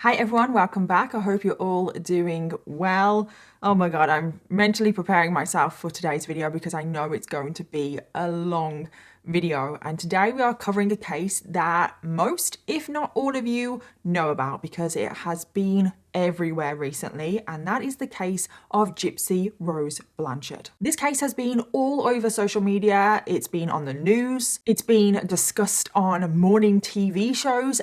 Hi everyone, welcome back. I hope you're all doing well. Oh my god, I'm mentally preparing myself for today's video because I know it's going to be a long video. And today we are covering a case that most, if not all of you, know about because it has been everywhere recently, and that is the case of Gypsy Rose Blanchard. This case has been all over social media, it's been on the news, it's been discussed on morning TV shows.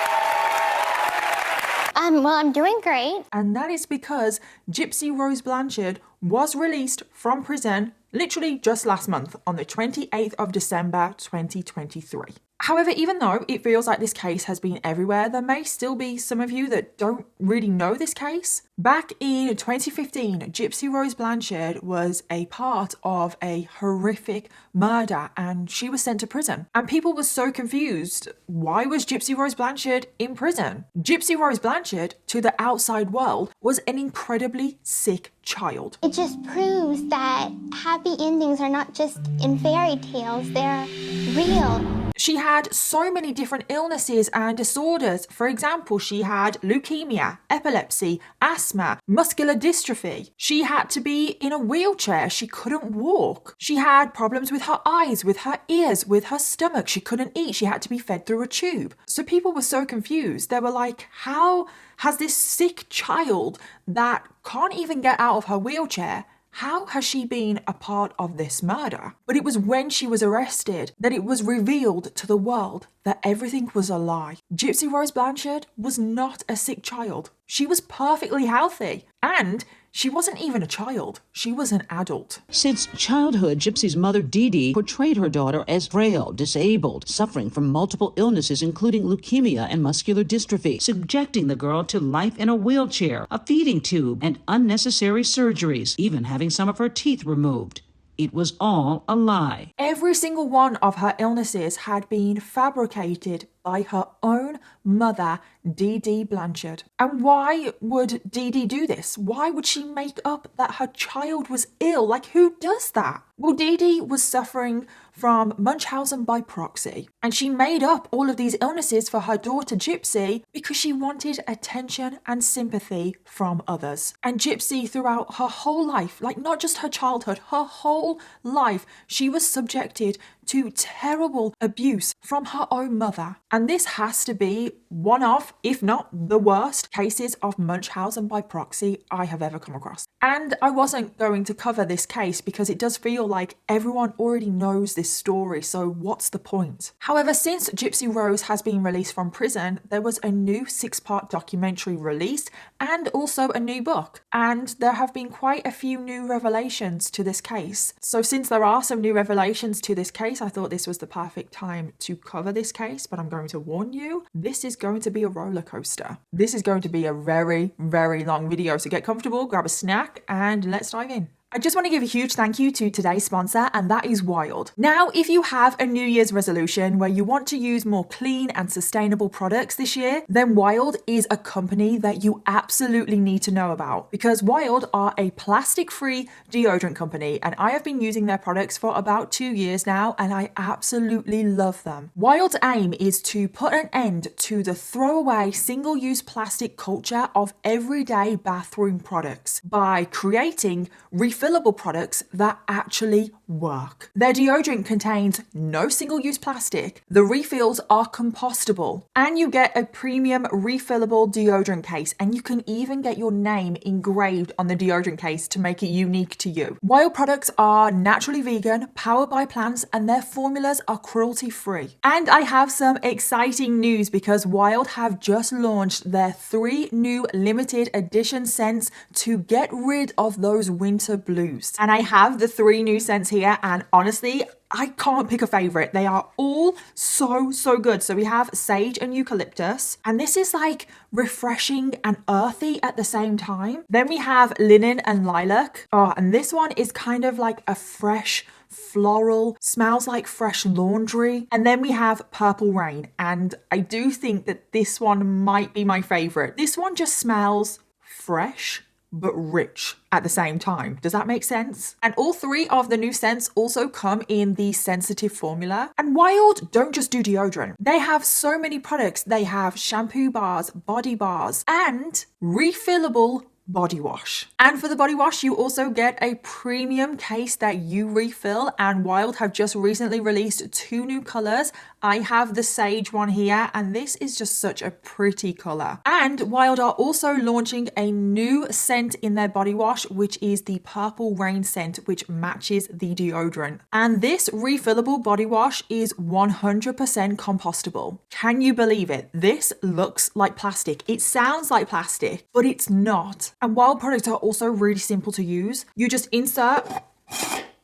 Well, I'm doing great. And that is because Gypsy Rose Blanchard was released from prison literally just last month on the 28th of December 2023. However, even though it feels like this case has been everywhere, there may still be some of you that don't really know this case. Back in 2015, Gypsy Rose Blanchard was a part of a horrific murder and she was sent to prison. And people were so confused. Why was Gypsy Rose Blanchard in prison? Gypsy Rose Blanchard, to the outside world, was an incredibly sick child. It just proves that happy endings are not just in fairy tales, they're real. She had so many different illnesses and disorders. For example, she had leukemia, epilepsy, asthma, muscular dystrophy. She had to be in a wheelchair. She couldn't walk. She had problems with her eyes, with her ears, with her stomach. She couldn't eat. She had to be fed through a tube. So people were so confused. They were like, how has this sick child that can't even get out of her wheelchair, how has she been a part of this murder? But it was when she was arrested that it was revealed to the world that everything was a lie. Gypsy Rose Blanchard was not a sick child. She was perfectly healthy. And she wasn't even a child. She was an adult. Since childhood, Gypsy's mother, Dee Dee, portrayed her daughter as frail, disabled, suffering from multiple illnesses, including leukemia and muscular dystrophy, subjecting the girl to life in a wheelchair, a feeding tube, and unnecessary surgeries, even having some of her teeth removed. It was all a lie. Every single one of her illnesses had been fabricated by her own mother, Dee Dee Blanchard. And why would Dee Dee do this? Why would she make up that her child was ill? Like, who does that? Well, Dee Dee was suffering from Munchausen by proxy, and she made up all of these illnesses for her daughter Gypsy because she wanted attention and sympathy from others. And Gypsy, throughout her whole life, like not just her childhood, her whole life, she was subjected to terrible abuse from her own mother. And this has to be one of, if not the worst, cases of Munchausen by proxy I have ever come across. And I wasn't going to cover this case because it does feel like everyone already knows this story, so what's the point? However, since Gypsy Rose has been released from prison, there was a new 6-part documentary released and also a new book. And there have been quite a few new revelations to this case. So since there are some new revelations to this case, I thought this was the perfect time to cover this case, but I'm going to warn you, this is going to be a roller coaster. This is going to be a very, very long video, so get comfortable, grab a snack, and let's dive in. I just want to give a huge thank you to today's sponsor, and that is Wild. Now, if you have a New Year's resolution where you want to use more clean and sustainable products this year, then Wild is a company that you absolutely need to know about because Wild are a plastic-free deodorant company, and I have been using their products for about 2 years now, and I absolutely love them. Wild's aim is to put an end to the throwaway single-use plastic culture of everyday bathroom products by creating refillable products that actually work. Their deodorant contains no single-use plastic, the refills are compostable, and you get a premium refillable deodorant case, and you can even get your name engraved on the deodorant case to make it unique to you. Wild products are naturally vegan, powered by plants, and their formulas are cruelty-free. And I have some exciting news because Wild have just launched their 3 new limited edition scents to get rid of those winter blues. And I have the 3 new scents here, and honestly, I can't pick a favorite. They are all so good. So we have sage and eucalyptus, and this is like refreshing and earthy at the same time. Then we have linen and lilac. Oh, and this one is kind of like a fresh floral, smells like fresh laundry. And then we have purple rain, and I do think that this one might be my favorite. This one just smells fresh but rich at the same time. Does that make sense? And all 3 of the new scents also come in the sensitive formula. And Wild don't just do deodorant. They have so many products. They have shampoo bars, body bars, and refillable body wash. And for the body wash, you also get a premium case that you refill, and Wild have just recently released 2 new colors. I have the sage one here, and this is just such a pretty color. And Wild are also launching a new scent in their body wash, which is the Purple Rain scent, which matches the deodorant. And this refillable body wash is 100% compostable. Can you believe it? This looks like plastic. It sounds like plastic, but it's not. And Wild products are also really simple to use. You just insert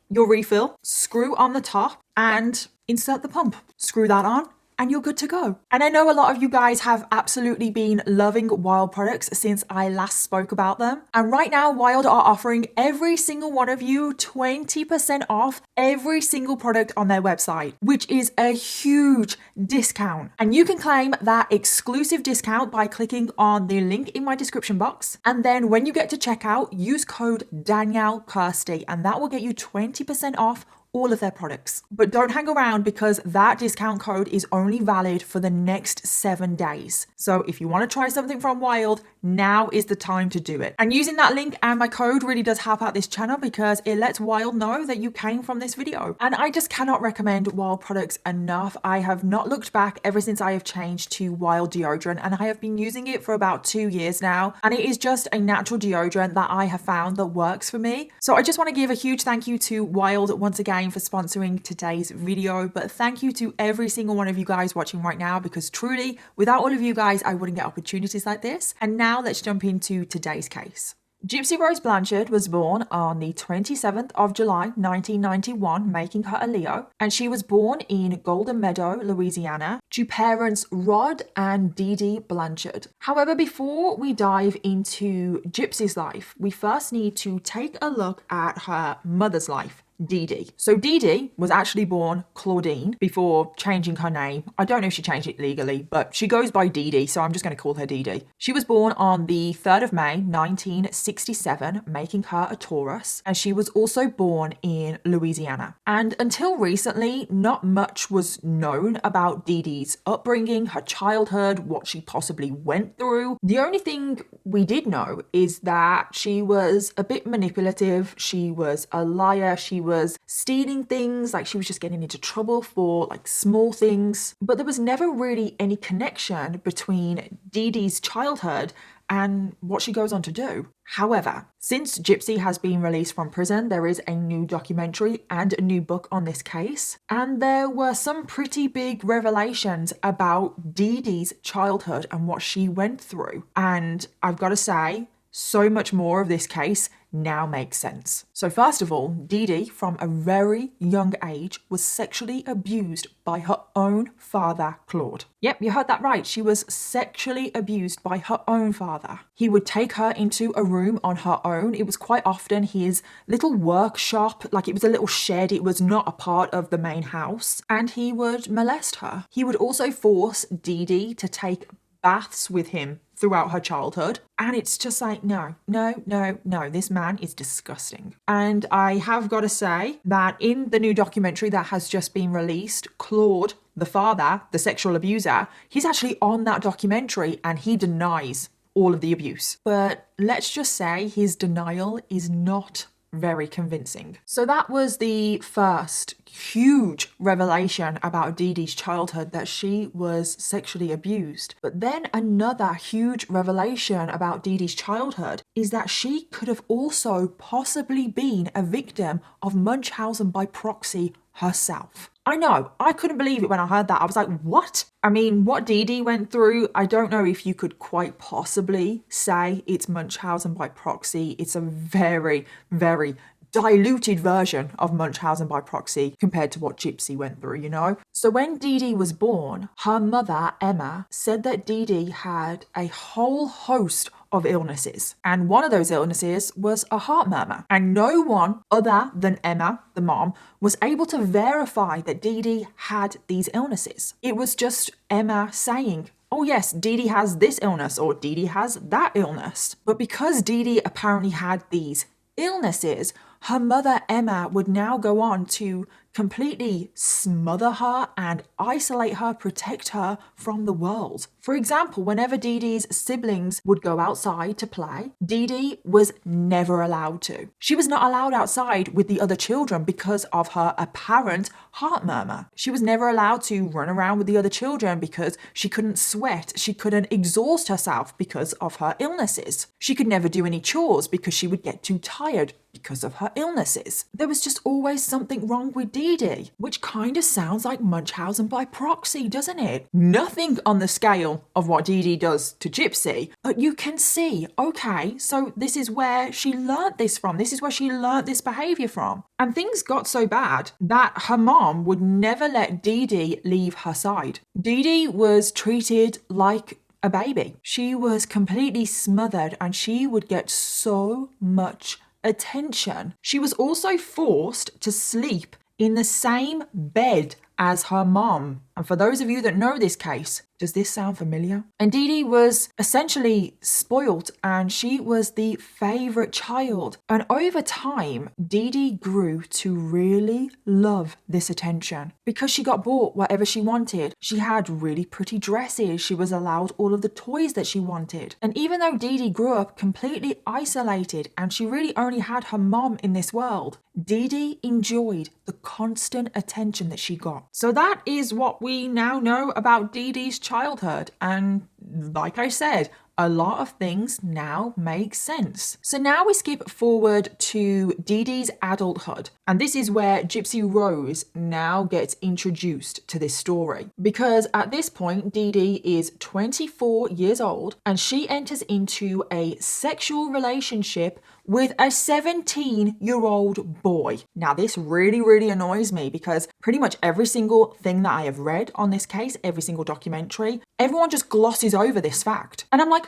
your refill, screw on the top, and insert the pump. Screw that on, and you're good to go. And I know a lot of you guys have absolutely been loving Wild products since I last spoke about them. And right now, Wild are offering every single one of you 20% off every single product on their website, which is a huge discount. And you can claim that exclusive discount by clicking on the link in my description box. And then when you get to checkout, use code Danielle Kirsty, and that will get you 20% off all of their products. But don't hang around, because that discount code is only valid for the next 7 days. So if you want to try something from Wild, now is the time to do it. And using that link and my code really does help out this channel, because it lets Wild know that you came from this video. And I just cannot recommend Wild products enough. I have not looked back ever since I have changed to Wild deodorant, and I have been using it for about 2 years now. And it is just a natural deodorant that I have found that works for me. So I just want to give a huge thank you to Wild once again for sponsoring today's video. But thank you to every single one of you guys watching right now, because truly, without all of you guys, I wouldn't get opportunities like this. And now let's jump into today's case. Gypsy Rose Blanchard was born on the 27th of July 1991, making her a Leo, and she was born in Golden Meadow, Louisiana, to parents Rod and Dee Dee Blanchard. However, before we dive into Gypsy's life, we first need to take a look at her mother's life, Dee Dee. So Dee Dee was actually born Claudine before changing her name. I don't know if she changed it legally, but she goes by Dee Dee, so I'm just going to call her Dee Dee. She was born on the 3rd of May 1967, making her a Taurus, and she was also born in Louisiana. And until recently, not much was known about Dee Dee's upbringing, her childhood, what she possibly went through. The only thing we did know is that she was a bit manipulative, she was a liar, she was stealing things, like she was just getting into trouble for like small things. But there was never really any connection between Dee Dee's childhood and what she goes on to do. However, since Gypsy has been released from prison, there is a new documentary and a new book on this case. And there were some pretty big revelations about Dee Dee's childhood and what she went through. And I've got to say, so much more of this case now makes sense. So first of all, Dee Dee, from a very young age, was sexually abused by her own father, Claude. Yep, you heard that right. She was sexually abused by her own father. He would take her into a room on her own. It was quite often his little workshop, like it was a little shed. It was not a part of the main house. And he would molest her. He would also force Dee Dee to take baths with him throughout her childhood. And it's just like, no, this man is disgusting. And I have got to say that in the new documentary that has just been released, Claude, the father, the sexual abuser, he's actually on that documentary and he denies all of the abuse. But let's just say his denial is not very convincing. So that was the first huge revelation about Dee Dee's childhood, that she was sexually abused. But then another huge revelation about Dee Dee's childhood is that she could have also possibly been a victim of Munchausen by proxy herself. I know, I couldn't believe it when I heard that. I was like, what? I mean, what Dee Dee went through, I don't know if you could quite possibly say it's Munchausen by proxy. It's a very, very diluted version of Munchausen by proxy compared to what Gypsy went through, you know? So when Dee Dee was born, her mother, Emma, said that Dee Dee had a whole host of illnesses. And one of those illnesses was a heart murmur. And no one other than Emma, the mom, was able to verify that Dee Dee had these illnesses. It was just Emma saying oh yes, Dee Dee has this illness or Dee Dee has that illness. But because Dee Dee apparently had these illnesses, her mother Emma would now go on to completely smother her and isolate her, protect her from the world. For example, whenever Dee Dee's siblings would go outside to play, Dee Dee was never allowed to. She was not allowed outside with the other children because of her apparent heart murmur. She was never allowed to run around with the other children because she couldn't sweat. She couldn't exhaust herself because of her illnesses. She could never do any chores because she would get too tired because of her illnesses. There was just always something wrong with Dee Dee, which kind of sounds like Munchausen by proxy, doesn't it? Nothing on the scale of what Dee Dee does to Gypsy, but you can see, okay, so this is where she learnt this from. This is where she learnt this behaviour from. And things got so bad that her mom would never let Dee Dee leave her side. Dee Dee was treated like a baby. She was completely smothered and she would get so much attention. She was also forced to sleep in the same bed as her mom. And for those of you that know this case, does this sound familiar? And Dee Dee was essentially spoiled and she was the favourite child. And over time, Dee Dee grew to really love this attention because she got bought whatever she wanted. She had really pretty dresses. She was allowed all of the toys that she wanted. And even though Dee Dee grew up completely isolated and she really only had her mom in this world, Dee Dee enjoyed the constant attention that she got. So that is what we now know about Dee Dee's childhood. And like I said, a lot of things now make sense. So now we skip forward to Dee Dee's adulthood. And this is where Gypsy Rose now gets introduced to this story. Because at this point, Dee Dee is 24 years old and she enters into a sexual relationship with a 17-year-old boy. Now, this really annoys me because pretty much every single thing that I have read on this case, every single documentary, everyone just glosses over this fact. And I'm like,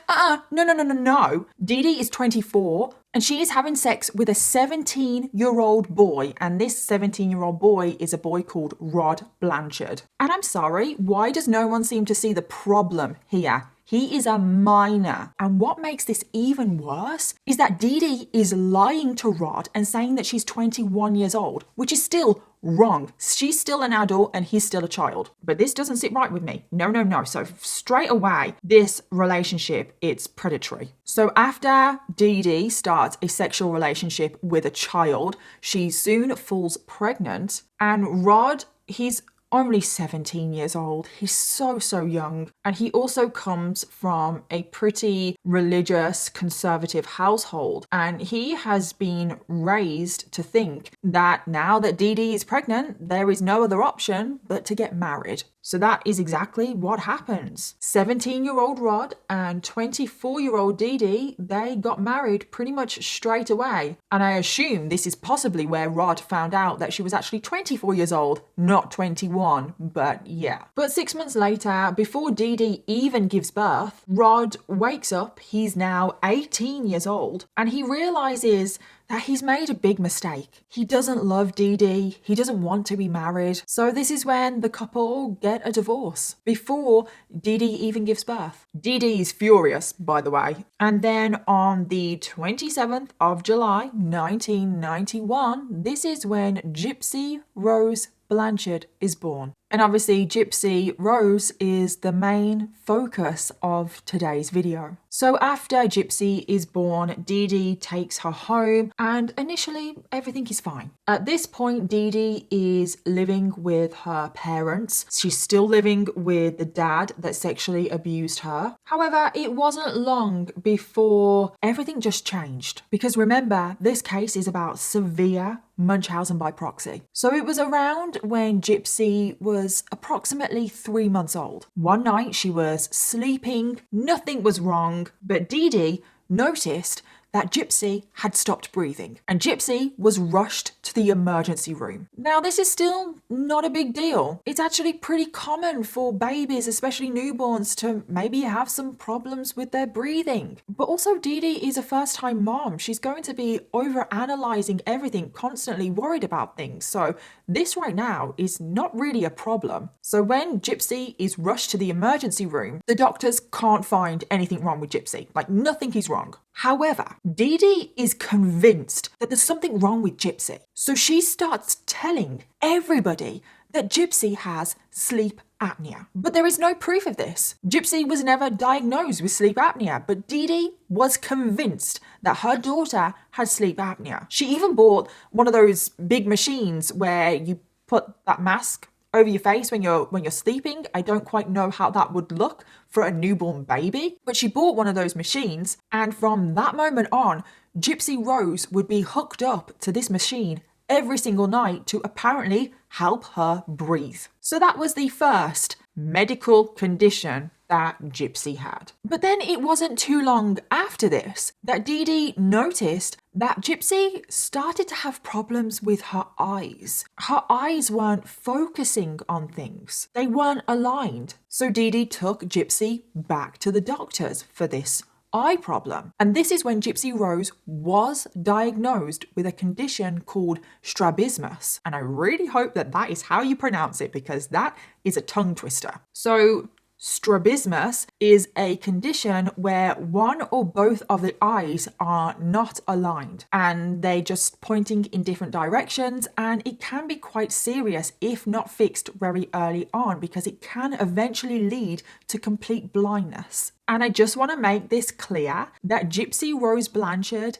no. Dee Dee is 24 and she is having sex with a 17-year-old boy. And this 17-year-old boy is a boy called Rod Blanchard. And I'm sorry, why does no one seem to see the problem here? He is a minor. And what makes this even worse is that Dee Dee is lying to Rod and saying that she's 21 years old, which is still wrong. She's still an adult and he's still a child. But this doesn't sit right with me. No. So straight away, this relationship, it's predatory. So after Dee Dee starts a sexual relationship with a child, she soon falls pregnant. And Rod, he's only 17 years old. He's so young. And he also comes from a pretty religious, conservative household. And he has been raised to think that now that Dee Dee is pregnant, there is no other option but to get married. So that is exactly what happens. 17-year-old Rod and 24-year-old Dee Dee, they got married pretty much straight away. And I assume this is possibly where Rod found out that she was actually 24 years old, not 21, but yeah. But 6 months later, before Dee Dee even gives birth, Rod wakes up, he's now 18 years old, and he realizes that he's made a big mistake. He doesn't love Dee Dee. He doesn't want to be married. So this is when the couple get a divorce, before Dee Dee even gives birth. Dee Dee is furious, by the way. And then on the 27th of July, 1991, this is when Gypsy Rose Blanchard is born. And obviously Gypsy Rose is the main focus of today's video. So after Gypsy is born, Dee Dee takes her home and initially everything is fine. At this point, Dee Dee is living with her parents. She's still living with the dad that sexually abused her. However, it wasn't long before everything just changed. Because remember, this case is about severe Munchausen by proxy. So it was around when Gypsy was approximately 3 months old. One night she was sleeping, nothing was wrong, but Dee Dee noticed that Gypsy had stopped breathing, and Gypsy was rushed to the emergency room. Now, this is still not a big deal. It's actually pretty common for babies, especially newborns, to maybe have some problems with their breathing. But also, Dee Dee is a first-time mom. She's going to be over-analyzing everything, constantly worried about things. So this right now is not really a problem. So when Gypsy is rushed to the emergency room, the doctors can't find anything wrong with Gypsy. Like, nothing is wrong. However, Dee Dee is convinced that there's something wrong with Gypsy. So she starts telling everybody that Gypsy has sleep apnea. But there is no proof of this. Gypsy was never diagnosed with sleep apnea, but Dee Dee was convinced that her daughter had sleep apnea. She even bought one of those big machines where you put that mask over your face when you're sleeping. I don't quite know how that would look for a newborn baby, but she bought one of those machines, and from that moment on, Gypsy Rose would be hooked up to this machine every single night to apparently help her breathe. So that was the first medical condition that Gypsy had. But then it wasn't too long after this that Dee Dee noticed that Gypsy started to have problems with her eyes. Her eyes weren't focusing on things. They weren't aligned. So Dee Dee took Gypsy back to the doctors for this eye problem. And this is when Gypsy Rose was diagnosed with a condition called strabismus. And I really hope that that is how you pronounce it, because that is a tongue twister. So strabismus is a condition where one or both of the eyes are not aligned and they're just pointing in different directions, and it can be quite serious if not fixed very early on, because it can eventually lead to complete blindness. And I just want to make this clear that Gypsy Rose Blanchard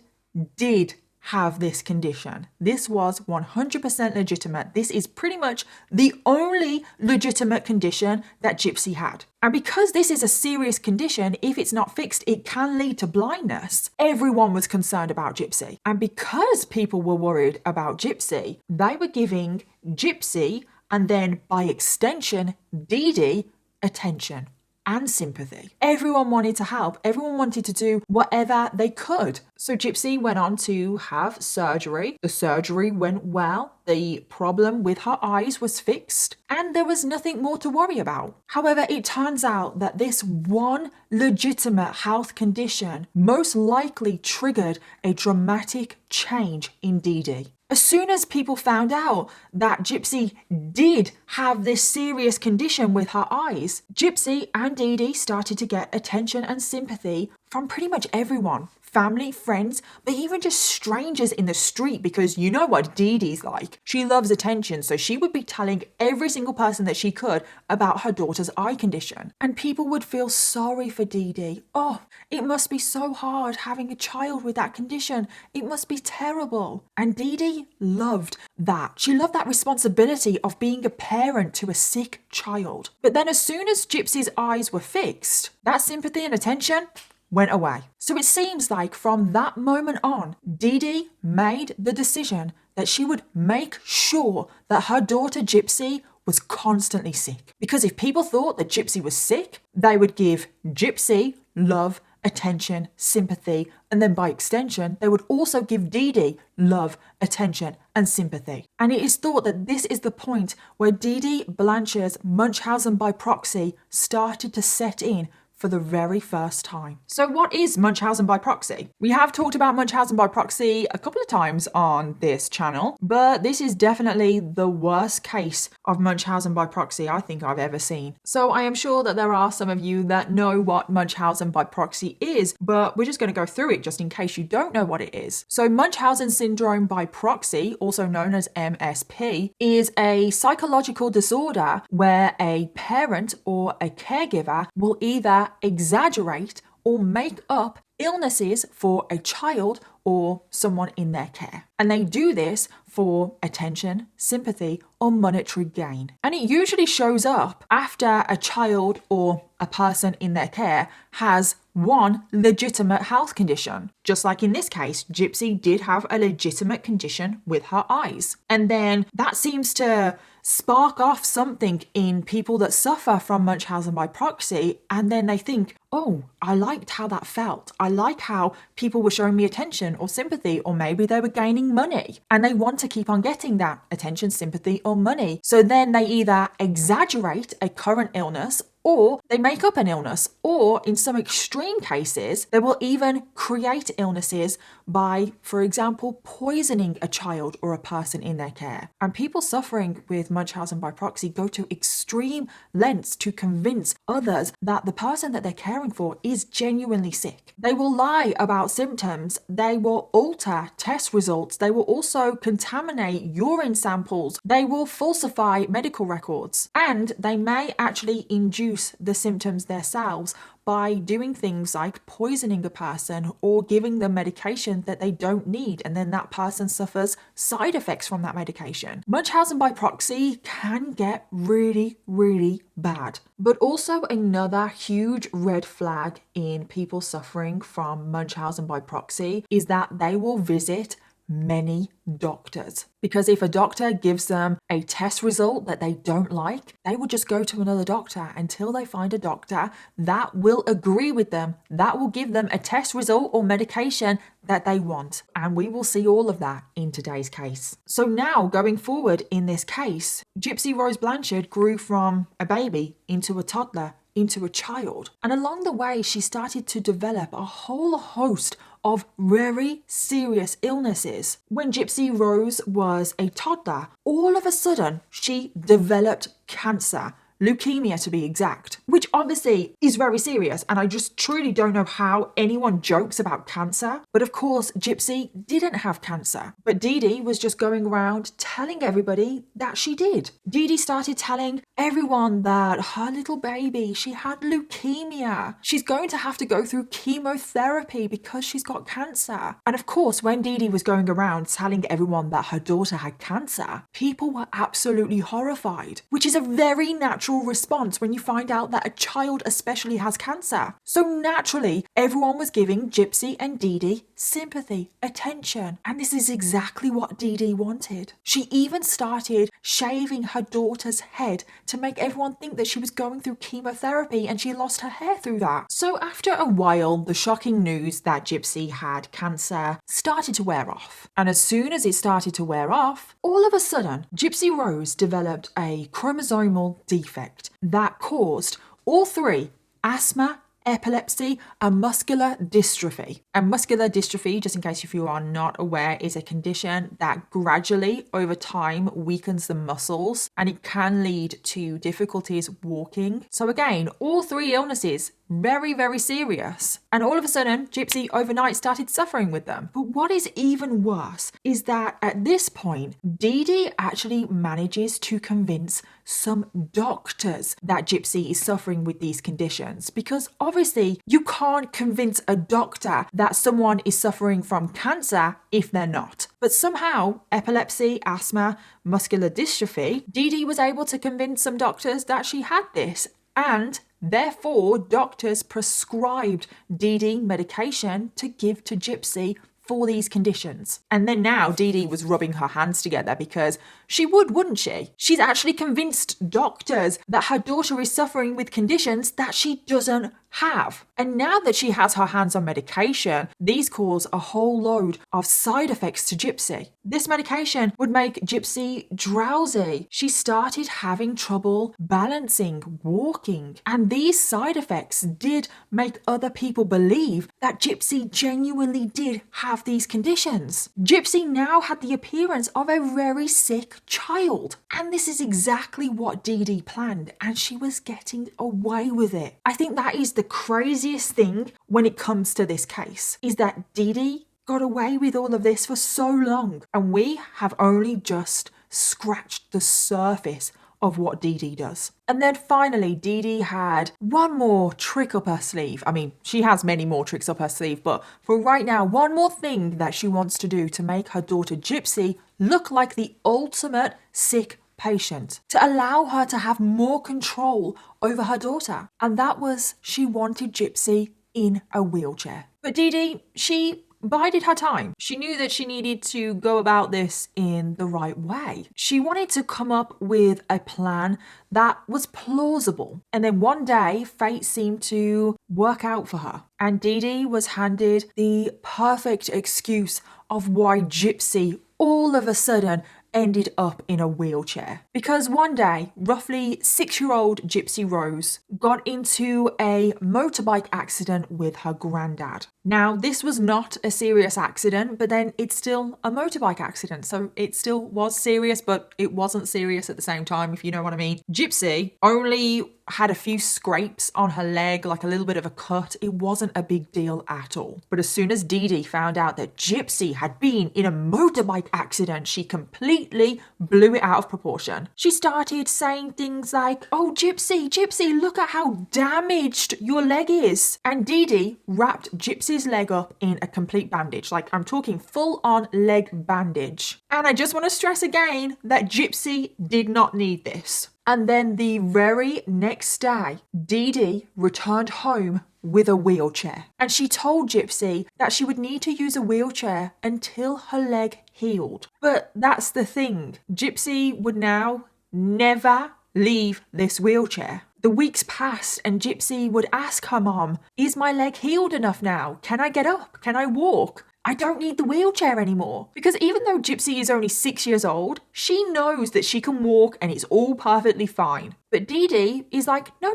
did have this condition. This was 100% legitimate. This is pretty much the only legitimate condition that Gypsy had. And because this is a serious condition, if it's not fixed, it can lead to blindness. Everyone was concerned about Gypsy. And because people were worried about Gypsy, they were giving Gypsy, and then by extension, Dee Dee, attention and sympathy. Everyone wanted to help. Everyone wanted to do whatever they could. So Gypsy went on to have surgery. The surgery went well. The problem with her eyes was fixed, and there was nothing more to worry about. However, it turns out that this one legitimate health condition most likely triggered a dramatic change in Dee Dee. As soon as people found out that Gypsy did have this serious condition with her eyes, Gypsy and Dee Dee started to get attention and sympathy from pretty much everyone. Family, friends, but even just strangers in the street, because you know what Dee Dee's like. She loves attention, so she would be telling every single person that she could about her daughter's eye condition. And people would feel sorry for Dee Dee. Oh, it must be so hard having a child with that condition. It must be terrible. And Dee Dee loved that. She loved that responsibility of being a parent to a sick child. But then as soon as Gypsy's eyes were fixed, that sympathy and attention went away. So it seems like from that moment on, Dee Dee made the decision that she would make sure that her daughter Gypsy was constantly sick. Because if people thought that Gypsy was sick, they would give Gypsy love, attention, sympathy, and then by extension, they would also give Dee Dee love, attention, and sympathy. And it is thought that this is the point where Dee Dee Blanchard's Munchausen by proxy started to set in for the very first time. So what is Munchausen by proxy? We have talked about Munchausen by proxy a couple of times on this channel, but this is definitely the worst case of Munchausen by proxy I think I've ever seen. So I am sure that there are some of you that know what Munchausen by proxy is, but we're just going to go through it just in case you don't know what it is. So Munchausen syndrome by proxy, also known as MSP, is a psychological disorder where a parent or a caregiver will either exaggerate or make up illnesses for a child or someone in their care. And they do this for attention, sympathy, or monetary gain. And it usually shows up after a child or a person in their care has one legitimate health condition. Just like in this case, Gypsy did have a legitimate condition with her eyes. And then that seems to spark off something in people that suffer from Munchausen by proxy, and then they think, oh, I liked how that felt. I like how people were showing me attention or sympathy, or maybe they were gaining money, and they want to keep on getting that attention, sympathy, or money. So then they either exaggerate a current illness, or they make up an illness, or in some extreme cases, they will even create illnesses by, for example, poisoning a child or a person in their care. And people suffering with Munchausen by proxy go to extreme lengths to convince others that the person that they're caring for is genuinely sick. They will lie about symptoms, they will alter test results, they will also contaminate urine samples, they will falsify medical records, and they may actually induce the symptoms themselves by doing things like poisoning a person or giving them medication that they don't need, and then that person suffers side effects from that medication. Munchausen by proxy can get really, really bad. But also another huge red flag in people suffering from Munchausen by proxy is that they will visit many doctors. Because if a doctor gives them a test result that they don't like, they will just go to another doctor until they find a doctor that will agree with them, that will give them a test result or medication that they want. And we will see all of that in today's case. So now, going forward in this case, Gypsy Rose Blanchard grew from a baby into a toddler, into a child. And along the way, she started to develop a whole host of very serious illnesses. When Gypsy Rose was a toddler, all of a sudden, she developed cancer. Leukemia to be exact, which obviously is very serious, and I just truly don't know how anyone jokes about cancer. But of course, Gypsy didn't have cancer, but Dee Dee was just going around telling everybody that she did. Dee Dee started telling everyone that her little baby, she had leukemia. She's going to have to go through chemotherapy because she's got cancer. And of course, when Dee Dee was going around telling everyone that her daughter had cancer, people were absolutely horrified, which is a very natural response when you find out that a child especially has cancer. So naturally, everyone was giving Gypsy and Dee Dee sympathy, attention, and this is exactly what Dee Dee wanted. She even started shaving her daughter's head to make everyone think that she was going through chemotherapy and she lost her hair through that. So after a while, the shocking news that Gypsy had cancer started to wear off. And as soon as it started to wear off, all of a sudden, Gypsy Rose developed a chromosomal defect that caused all three, asthma, epilepsy, and muscular dystrophy. And muscular dystrophy, just in case if you are not aware, is a condition that gradually over time weakens the muscles, and it can lead to difficulties walking. So again, all three illnesses, very, very serious. And all of a sudden, Gypsy overnight started suffering with them. But what is even worse is that at this point, Dee Dee actually manages to convince some doctors that Gypsy is suffering with these conditions. Because obviously, you can't convince a doctor that someone is suffering from cancer if they're not. But somehow, epilepsy, asthma, muscular dystrophy, Dee Dee was able to convince some doctors that she had this. And therefore, doctors prescribed Dee Dee medication to give to Gypsy for these conditions. And then now Dee Dee was rubbing her hands together because she would, wouldn't she? She's actually convinced doctors that her daughter is suffering with conditions that she doesn't have. And now that she has her hands on medication, these cause a whole load of side effects to Gypsy. This medication would make Gypsy drowsy. She started having trouble balancing, walking, and these side effects did make other people believe that Gypsy genuinely did have these conditions. Gypsy now had the appearance of a very sick child, and this is exactly what Dee Dee planned, and she was getting away with it. I think that is the craziest thing when it comes to this case, is that Dee Dee got away with all of this for so long, and we have only just scratched the surface of what Dee Dee does. And then finally, Dee Dee had one more trick up her sleeve. I mean, she has many more tricks up her sleeve, but for right now, one more thing that she wants to do to make her daughter Gypsy look like the ultimate sick patient, to allow her to have more control over her daughter. And that was, she wanted Gypsy in a wheelchair. But Dee Dee, she bided her time. She knew that she needed to go about this in the right way. She wanted to come up with a plan that was plausible. And then one day, fate seemed to work out for her. And Dee Dee was handed the perfect excuse of why Gypsy all of a sudden ended up in a wheelchair. Because one day, roughly 6-year-old Gypsy Rose got into a motorbike accident with her granddad. Now, this was not a serious accident, but then it's still a motorbike accident. So it still was serious, but it wasn't serious at the same time, if you know what I mean. Gypsy only had a few scrapes on her leg, like a little bit of a cut. It wasn't a big deal at all. But as soon as Dee Dee found out that Gypsy had been in a motorbike accident, she completely blew it out of proportion. She started saying things like, "Oh, Gypsy, Gypsy, look at how damaged your leg is." And Dee Dee wrapped Gypsy's leg up in a complete bandage. Like, I'm talking full on leg bandage. And I just want to stress again that Gypsy did not need this. And then the very next day, Dee Dee returned home with a wheelchair. And she told Gypsy that she would need to use a wheelchair until her leg healed. But that's the thing. Gypsy would now never leave this wheelchair. The weeks passed and Gypsy would ask her mom, "Is my leg healed enough now? Can I get up? Can I walk? I don't need the wheelchair anymore." Because even though Gypsy is only 6 years old, she knows that she can walk and it's all perfectly fine. But Dee Dee is like, no,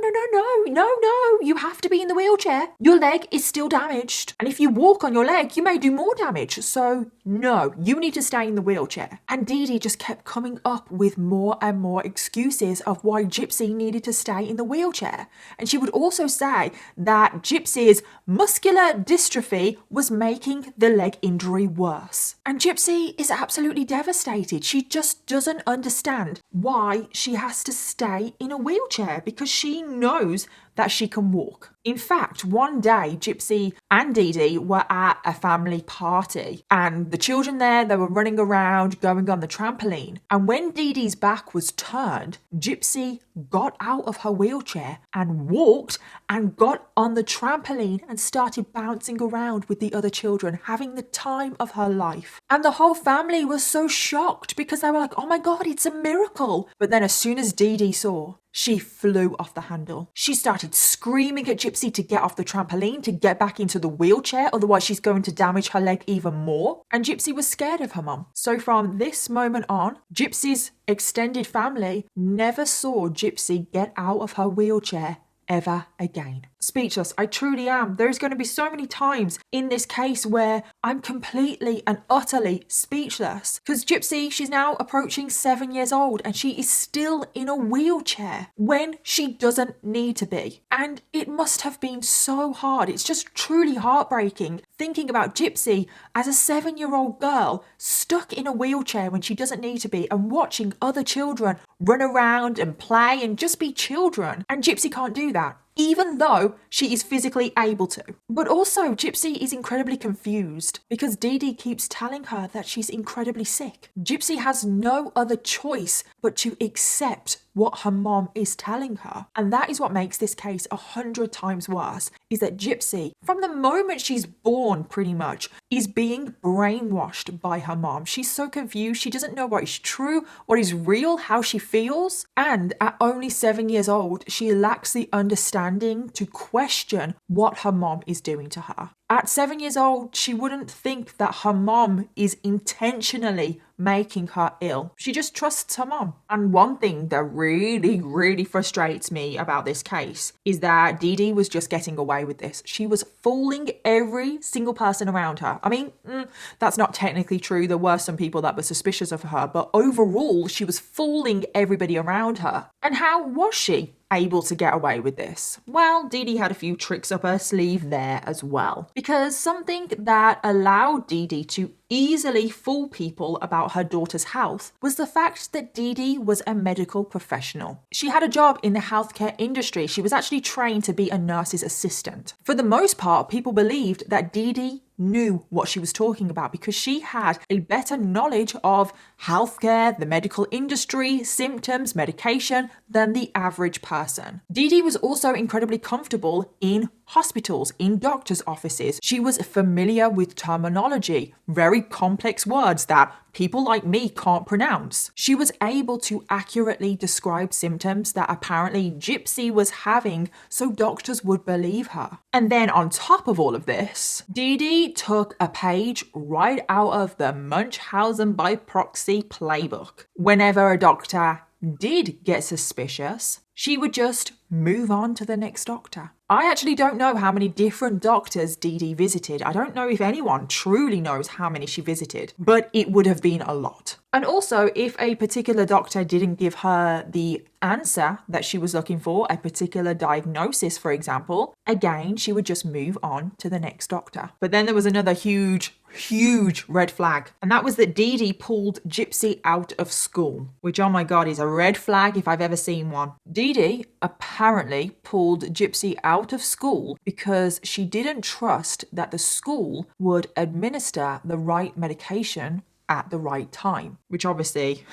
you have to be in the wheelchair. Your leg is still damaged. And if you walk on your leg, you may do more damage. So no, you need to stay in the wheelchair. And Dee Dee just kept coming up with more and more excuses of why Gypsy needed to stay in the wheelchair. And she would also say that Gypsy's muscular dystrophy was making the leg injury worse. And Gypsy is absolutely devastated. She just doesn't understand why she has to stay in a wheelchair because she knows that she can walk. In fact, one day, Gypsy and Dee Dee were at a family party and the children there, they were running around, going on the trampoline. And when Dee Dee's back was turned, Gypsy got out of her wheelchair and walked and got on the trampoline and started bouncing around with the other children, having the time of her life. And the whole family was so shocked because they were like, "Oh my God, it's a miracle." But then as soon as Dee Dee saw, she flew off the handle. She started screaming at Gypsy to get off the trampoline, to get back into the wheelchair, otherwise she's going to damage her leg even more. And Gypsy was scared of her mum. So from this moment on, Gypsy's extended family never saw Gypsy get out of her wheelchair ever again. Speechless, I truly am. There's going to be so many times in this case where I'm completely and utterly speechless. Because Gypsy, she's now approaching 7 years old and she is still in a wheelchair when she doesn't need to be. And it must have been so hard. It's just truly heartbreaking thinking about Gypsy as a 7-year-old girl stuck in a wheelchair when she doesn't need to be and watching other children run around and play and just be children. And Gypsy can't do that, even though she is physically able to. But also, Gypsy is incredibly confused because Dee Dee keeps telling her that she's incredibly sick. Gypsy has no other choice but to accept what her mom is telling her. And that is what makes this case 100 times worse, is that Gypsy, from the moment she's born pretty much, is being brainwashed by her mom. She's so confused. She doesn't know what is true, what is real, how she feels. And at only 7 years old, she lacks the understanding to question what her mom is doing to her. At 7 years old, she wouldn't think that her mom is intentionally making her ill. She just trusts her mom. And one thing that really frustrates me about this case is that Dee Dee was just getting away with this. She was fooling every single person around her. I mean, that's not technically true. There were some people that were suspicious of her, but overall, she was fooling everybody around her. And how was she able to get away with this? Well, Dee Dee had a few tricks up her sleeve there as well. Because something that allowed Dee Dee to easily fool people about her daughter's health was the fact that Dee Dee was a medical professional. She had a job in the healthcare industry. She was actually trained to be a nurse's assistant. For the most part, people believed that Dee Dee knew what she was talking about because she had a better knowledge of healthcare, the medical industry, symptoms, medication than the average person. Dee Dee was also incredibly comfortable in hospitals, in doctors' offices. She was familiar with terminology, very complex words that people like me can't pronounce. She was able to accurately describe symptoms that apparently Gypsy was having so doctors would believe her. And then on top of all of this, Dee Dee took a page right out of the Munchausen by proxy playbook. Whenever a doctor did get suspicious, she would just move on to the next doctor. I actually don't know how many different doctors Dee Dee visited. I don't know if anyone truly knows how many she visited, but it would have been a lot. And also, if a particular doctor didn't give her the answer that she was looking for, a particular diagnosis, for example, again, she would just move on to the next doctor. But then there was another huge red flag, and that was that Dee Dee pulled Gypsy out of school, which, oh my God, is a red flag if I've ever seen one. Dee Dee apparently pulled Gypsy out of school because she didn't trust that the school would administer the right medication at the right time, which obviously,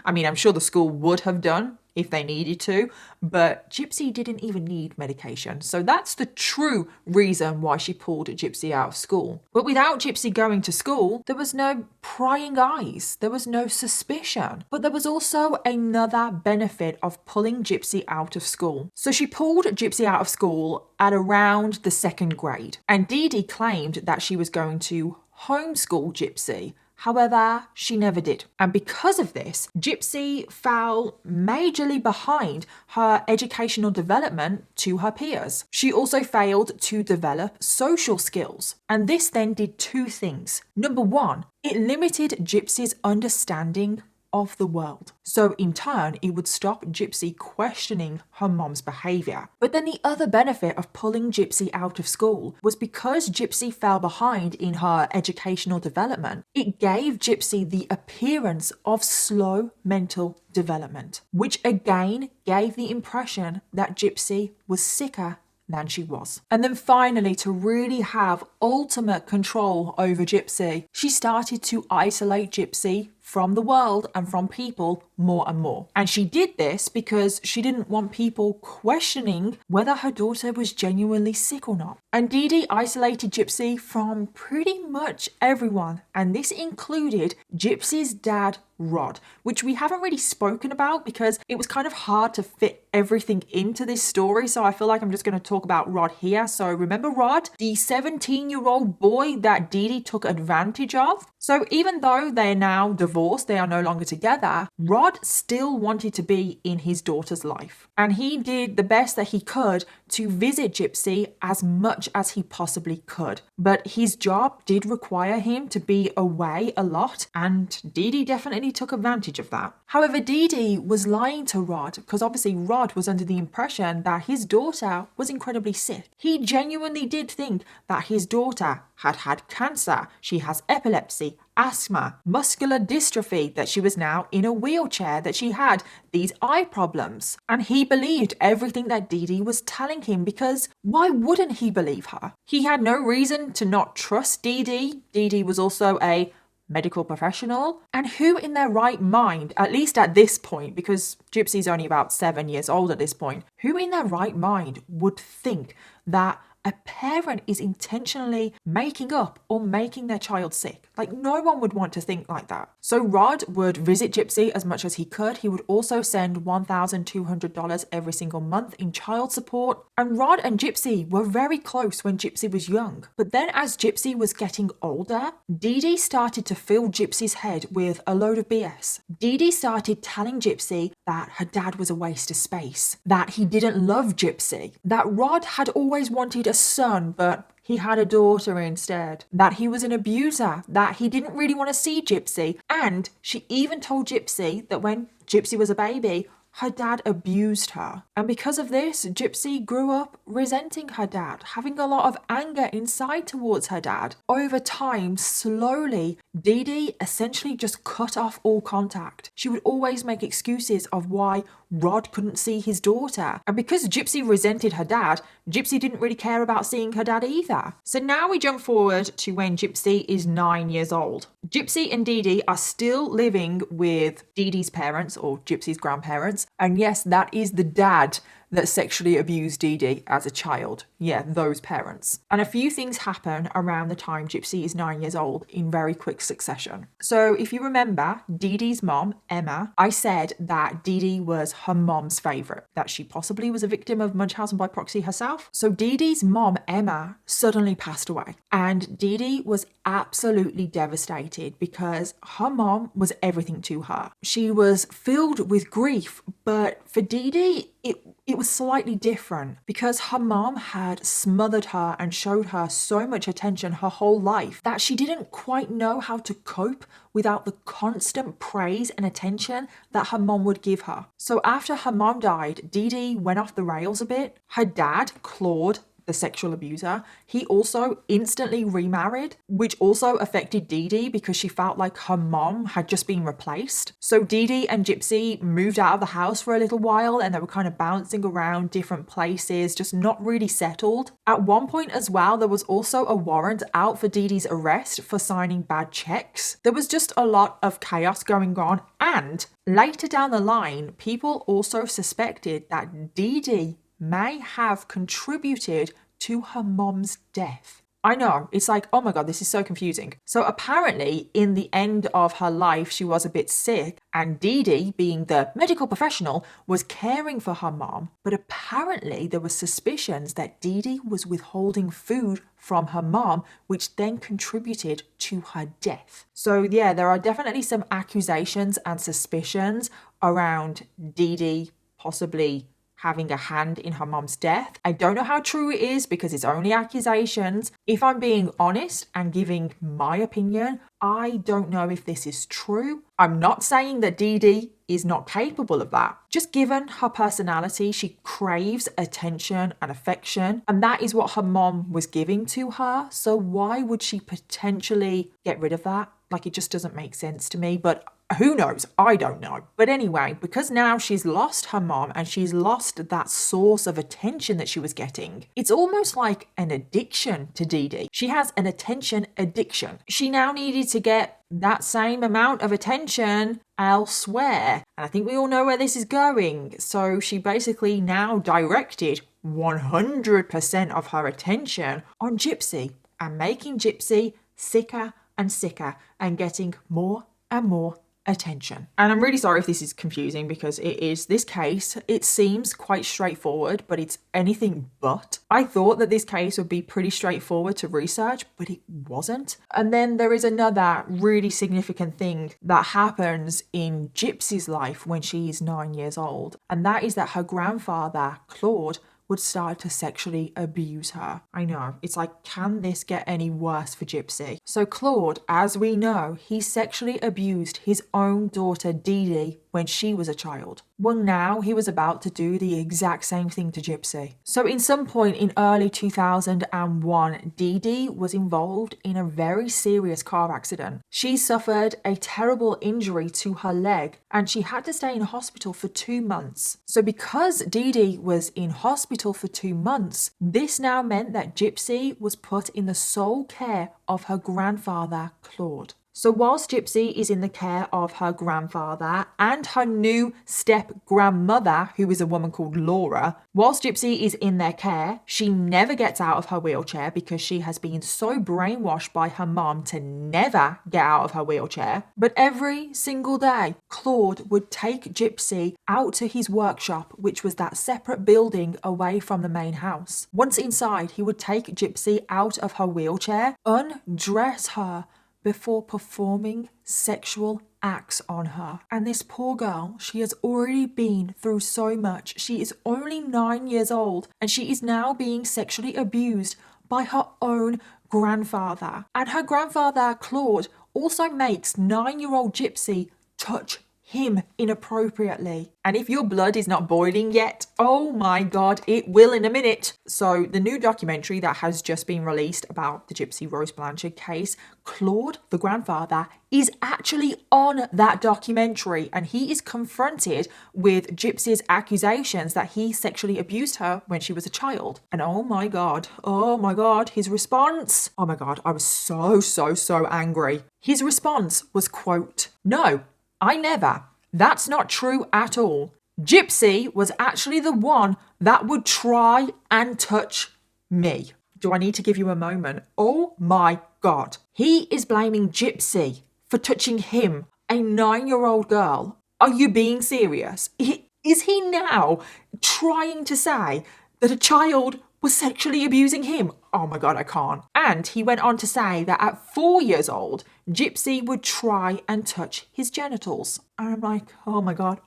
I mean, I'm sure the school would have done if they needed to, but Gypsy didn't even need medication. So that's the true reason why she pulled Gypsy out of school. But without Gypsy going to school, there was no prying eyes. There was no suspicion. But there was also another benefit of pulling Gypsy out of school. So she pulled Gypsy out of school at around the 2nd grade. And Dee Dee claimed that she was going to homeschool Gypsy. However, she never did. And because of this, Gypsy fell majorly behind her educational development to her peers. She also failed to develop social skills. And this then did 2 things. Number 1, it limited Gypsy's understanding of the world. So in turn, it would stop Gypsy questioning her mom's behavior. But then the other benefit of pulling Gypsy out of school was because Gypsy fell behind in her educational development, it gave Gypsy the appearance of slow mental development, which again gave the impression that Gypsy was sicker than she was. And then finally, to really have ultimate control over Gypsy, she started to isolate Gypsy from the world and from people more and more. And she did this because she didn't want people questioning whether her daughter was genuinely sick or not. And Dee Dee isolated Gypsy from pretty much everyone. And this included Gypsy's dad, Rod, which we haven't really spoken about because it was kind of hard to fit everything into this story. So I feel like I'm just going to talk about Rod here. So remember Rod, the 17-year-old boy that Dee Dee took advantage of? So even though they're now divorced, they are no longer together, Rod still wanted to be in his daughter's life. And he did the best that he could to visit Gypsy as much as he possibly could. But his job did require him to be away a lot, and Dee Dee definitely took advantage of that. However, Dee Dee was lying to Rod because obviously Rod was under the impression that his daughter was incredibly sick. He genuinely did think that his daughter had cancer, she has epilepsy, asthma, muscular dystrophy, that she was now in a wheelchair, that she had these eye problems. And he believed everything that Dee Dee was telling him because why wouldn't he believe her? He had no reason to not trust Dee Dee. Dee Dee was also a medical professional. And who in their right mind, at least at this point, because Gypsy's only about 7 years old at this point, who in their right mind would think that a parent is intentionally making up or making their child sick? Like, no one would want to think like that. So Rod would visit Gypsy as much as he could. He would also send $1,200 every single month in child support. And Rod and Gypsy were very close when Gypsy was young. But then as Gypsy was getting older, Dee Dee started to fill Gypsy's head with a load of BS. Dee Dee started telling Gypsy that her dad was a waste of space, that he didn't love Gypsy, that Rod had always wanted a son, but he had a daughter instead, that he was an abuser, that he didn't really want to see Gypsy. And she even told Gypsy that when Gypsy was a baby, her dad abused her. And because of this, Gypsy grew up resenting her dad, having a lot of anger inside towards her dad. Over time, slowly, Dee Dee essentially just cut off all contact. She would always make excuses of why Rod couldn't see his daughter. And because Gypsy resented her dad, Gypsy didn't really care about seeing her dad either. So now we jump forward to when Gypsy is 9 years old. Gypsy and Dee Dee are still living with Dee Dee's parents, or Gypsy's grandparents. And yes, that is the dad that sexually abused Dee Dee as a child. Yeah, those parents. And a few things happen around the time Gypsy is 9 years old in very quick succession. So if you remember, Dee Dee's mom, Emma, I said that Dee Dee was her mom's favourite, that she possibly was a victim of Munchausen by proxy herself. So Dee Dee's mom, Emma, suddenly passed away. And Dee Dee was absolutely devastated because her mom was everything to her. She was filled with grief, but for Dee Dee, it was slightly different because her mom had smothered her and showed her so much attention her whole life that she didn't quite know how to cope without the constant praise and attention that her mom would give her. So after her mom died, Dee Dee went off the rails a bit. Her dad, Claude, the sexual abuser, he also instantly remarried, which also affected Dee Dee because she felt like her mom had just been replaced. So Dee Dee and Gypsy moved out of the house for a little while and they were kind of bouncing around different places, just not really settled. At one point as well, there was also a warrant out for Dee Dee's arrest for signing bad checks. There was just a lot of chaos going on, and later down the line, people also suspected that Dee Dee may have contributed to her mom's death. I know, it's like, oh my god, this is so confusing. So apparently, in the end of her life, she was a bit sick, and Dee Dee, being the medical professional, was caring for her mom. But apparently, there were suspicions that Dee Dee was withholding food from her mom, which then contributed to her death. So yeah, there are definitely some accusations and suspicions around Dee Dee possibly having a hand in her mom's death. I don't know how true it is because it's only accusations. If I'm being honest and giving my opinion, I don't know if this is true. I'm not saying that Dee Dee is not capable of that. Just given her personality, she craves attention and affection, and that is what her mom was giving to her. So why would she potentially get rid of that? Like, it just doesn't make sense to me, but who knows? I don't know. But anyway, because now she's lost her mom and she's lost that source of attention that she was getting, it's almost like an addiction to Dee Dee. She has an attention addiction. She now needed to get that same amount of attention elsewhere. And I think we all know where this is going. So she basically now directed 100% of her attention on Gypsy and making Gypsy sicker and sicker and getting more and more attention. And I'm really sorry if this is confusing because it is. This case, it seems quite straightforward, but it's anything but. I thought that this case would be pretty straightforward to research, but it wasn't. And then there is another really significant thing that happens in Gypsy's life when she is 9 years old, and that is that her grandfather, Claude, would start to sexually abuse her. I know, it's like, can this get any worse for Gypsy? So Claude, as we know, he sexually abused his own daughter Dee Dee when she was a child. Well, now he was about to do the exact same thing to Gypsy. So in some point in early 2001, Dee Dee was involved in a very serious car accident. She suffered a terrible injury to her leg and she had to stay in hospital for 2 months. So because Dee Dee was in hospital for 2 months, this now meant that Gypsy was put in the sole care of her grandfather, Claude. So whilst Gypsy is in the care of her grandfather and her new step-grandmother, who is a woman called Laura, whilst Gypsy is in their care, she never gets out of her wheelchair because she has been so brainwashed by her mom to never get out of her wheelchair. But every single day, Claude would take Gypsy out to his workshop, which was that separate building away from the main house. Once inside, he would take Gypsy out of her wheelchair, undress her, before performing sexual acts on her. And this poor girl, she has already been through so much. She is only 9 years old and she is now being sexually abused by her own grandfather. And her grandfather, Claude, also makes 9-year-old Gypsy touch him inappropriately. And if your blood is not boiling yet, oh my God, it will in a minute. So the new documentary that has just been released about the Gypsy Rose Blanchard case, Claude, the grandfather, is actually on that documentary, and he is confronted with Gypsy's accusations that he sexually abused her when she was a child. And oh my God, his response, oh my God, I was so angry. His response was, quote, "No, I never. That's not true at all. Gypsy was actually the one that would try and touch me." Do I need to give you a moment? Oh my God. He is blaming Gypsy for touching him, a 9-year-old girl. Are you being serious? Is he now trying to say that a child was sexually abusing him? Oh my God, I can't. And he went on to say that at 4 years old, Gypsy would try and touch his genitals. And I'm like, oh my God.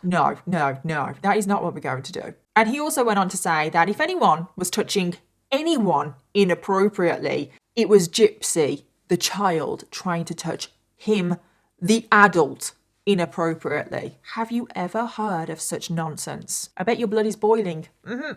No, that is not what we're going to do. And he also went on to say that if anyone was touching anyone inappropriately, it was Gypsy, the child, trying to touch him, the adult, inappropriately. Have you ever heard of such nonsense? I bet your blood is boiling.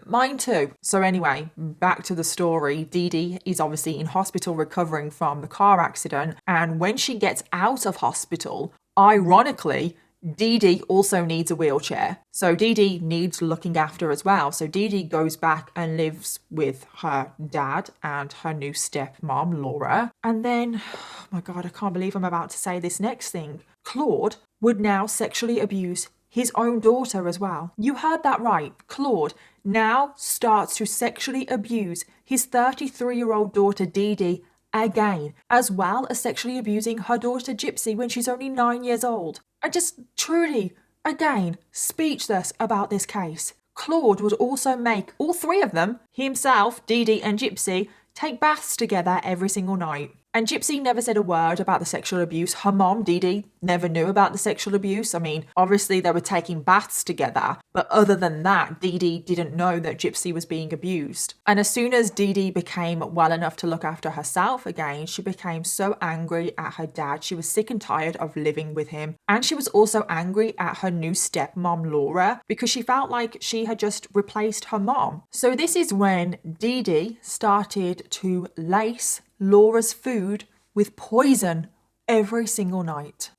Mine too. So anyway, back to the story. Dee Dee is obviously in hospital recovering from the car accident, and when she gets out of hospital, ironically, Dee Dee also needs a wheelchair. So Dee Dee needs looking after as well. So Dee Dee goes back and lives with her dad and her new stepmom, Laura. And then, oh my God, I can't believe I'm about to say this next thing. Claude would now sexually abuse his own daughter as well. You heard that right. Claude now starts to sexually abuse his 33-year-old daughter, Dee Dee, again, as well as sexually abusing her daughter Gypsy when she's only 9 years old. I just truly, again, speechless about this case. Claude would also make all three of them, himself, Dee Dee and Gypsy, take baths together every single night. And Gypsy never said a word about the sexual abuse. Her mom, Dee Dee, never knew about the sexual abuse. I mean, obviously they were taking baths together, but other than that, Dee Dee didn't know that Gypsy was being abused. And as soon as Dee Dee became well enough to look after herself again, she became so angry at her dad. She was sick and tired of living with him. And she was also angry at her new stepmom, Laura, because she felt like she had just replaced her mom. So this is when Dee Dee started to lace Laura's food with poison every single night.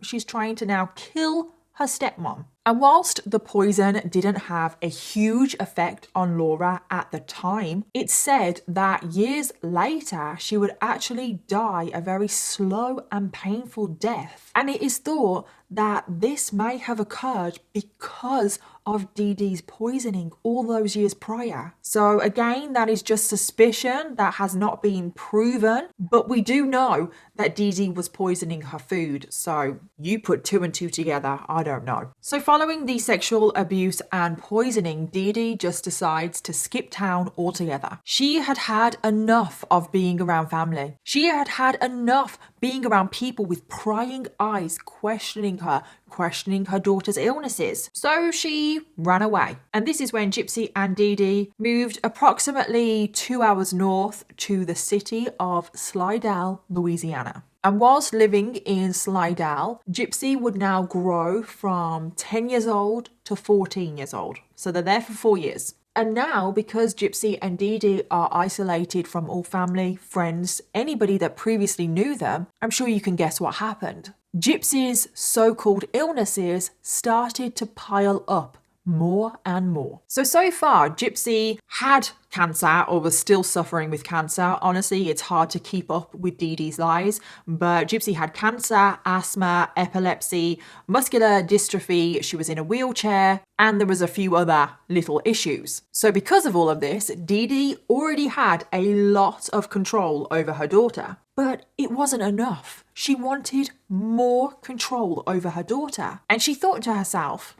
She's trying to now kill her stepmom. And whilst the poison didn't have a huge effect on Laura at the time, it's said that years later she would actually die a very slow and painful death. And it is thought that this may have occurred because of Dee Dee's poisoning all those years prior. So again, that is just suspicion that has not been proven, but we do know that Dee Dee was poisoning her food. So you put 2 and 2 together, I don't know. So following the sexual abuse and poisoning, Dee Dee just decides to skip town altogether. She had had enough of being around family. She had had enough being around people with prying eyes, questioning her daughter's illnesses. So she ran away. And this is when Gypsy and Dee Dee moved approximately 2 hours north to the city of Slidell, Louisiana. And whilst living in Slidell, Gypsy would now grow from 10 years old to 14 years old. So they're there for 4 years. And now, because Gypsy and Dee Dee are isolated from all family, friends, anybody that previously knew them, I'm sure you can guess what happened. Gypsy's so-called illnesses started to pile up more and more. So far, Gypsy had cancer or was still suffering with cancer. Honestly, it's hard to keep up with Dee Dee's lies, but Gypsy had cancer, asthma, epilepsy, muscular dystrophy, she was in a wheelchair, and there was a few other little issues. So because of all of this, Dee Dee already had a lot of control over her daughter. But it wasn't enough. She wanted more control over her daughter. And she thought to herself,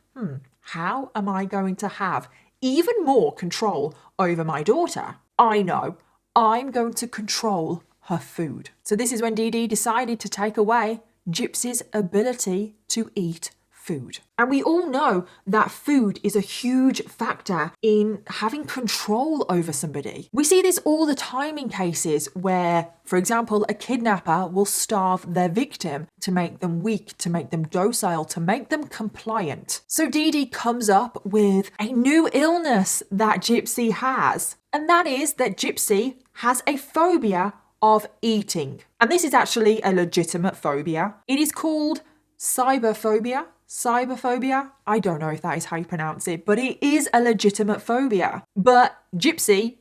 how am I going to have even more control over my daughter? I know, I'm going to control her food. So this is when Dee Dee decided to take away Gypsy's ability to eat food. And we all know that food is a huge factor in having control over somebody. We see this all the time in cases where, for example, a kidnapper will starve their victim to make them weak, to make them docile, to make them compliant. So Dee Dee comes up with a new illness that Gypsy has, and that is that Gypsy has a phobia of eating. And this is actually a legitimate phobia. It is called cyberphobia. Cyberphobia? I don't know if that is how you pronounce it, but it is a legitimate phobia. But Gypsy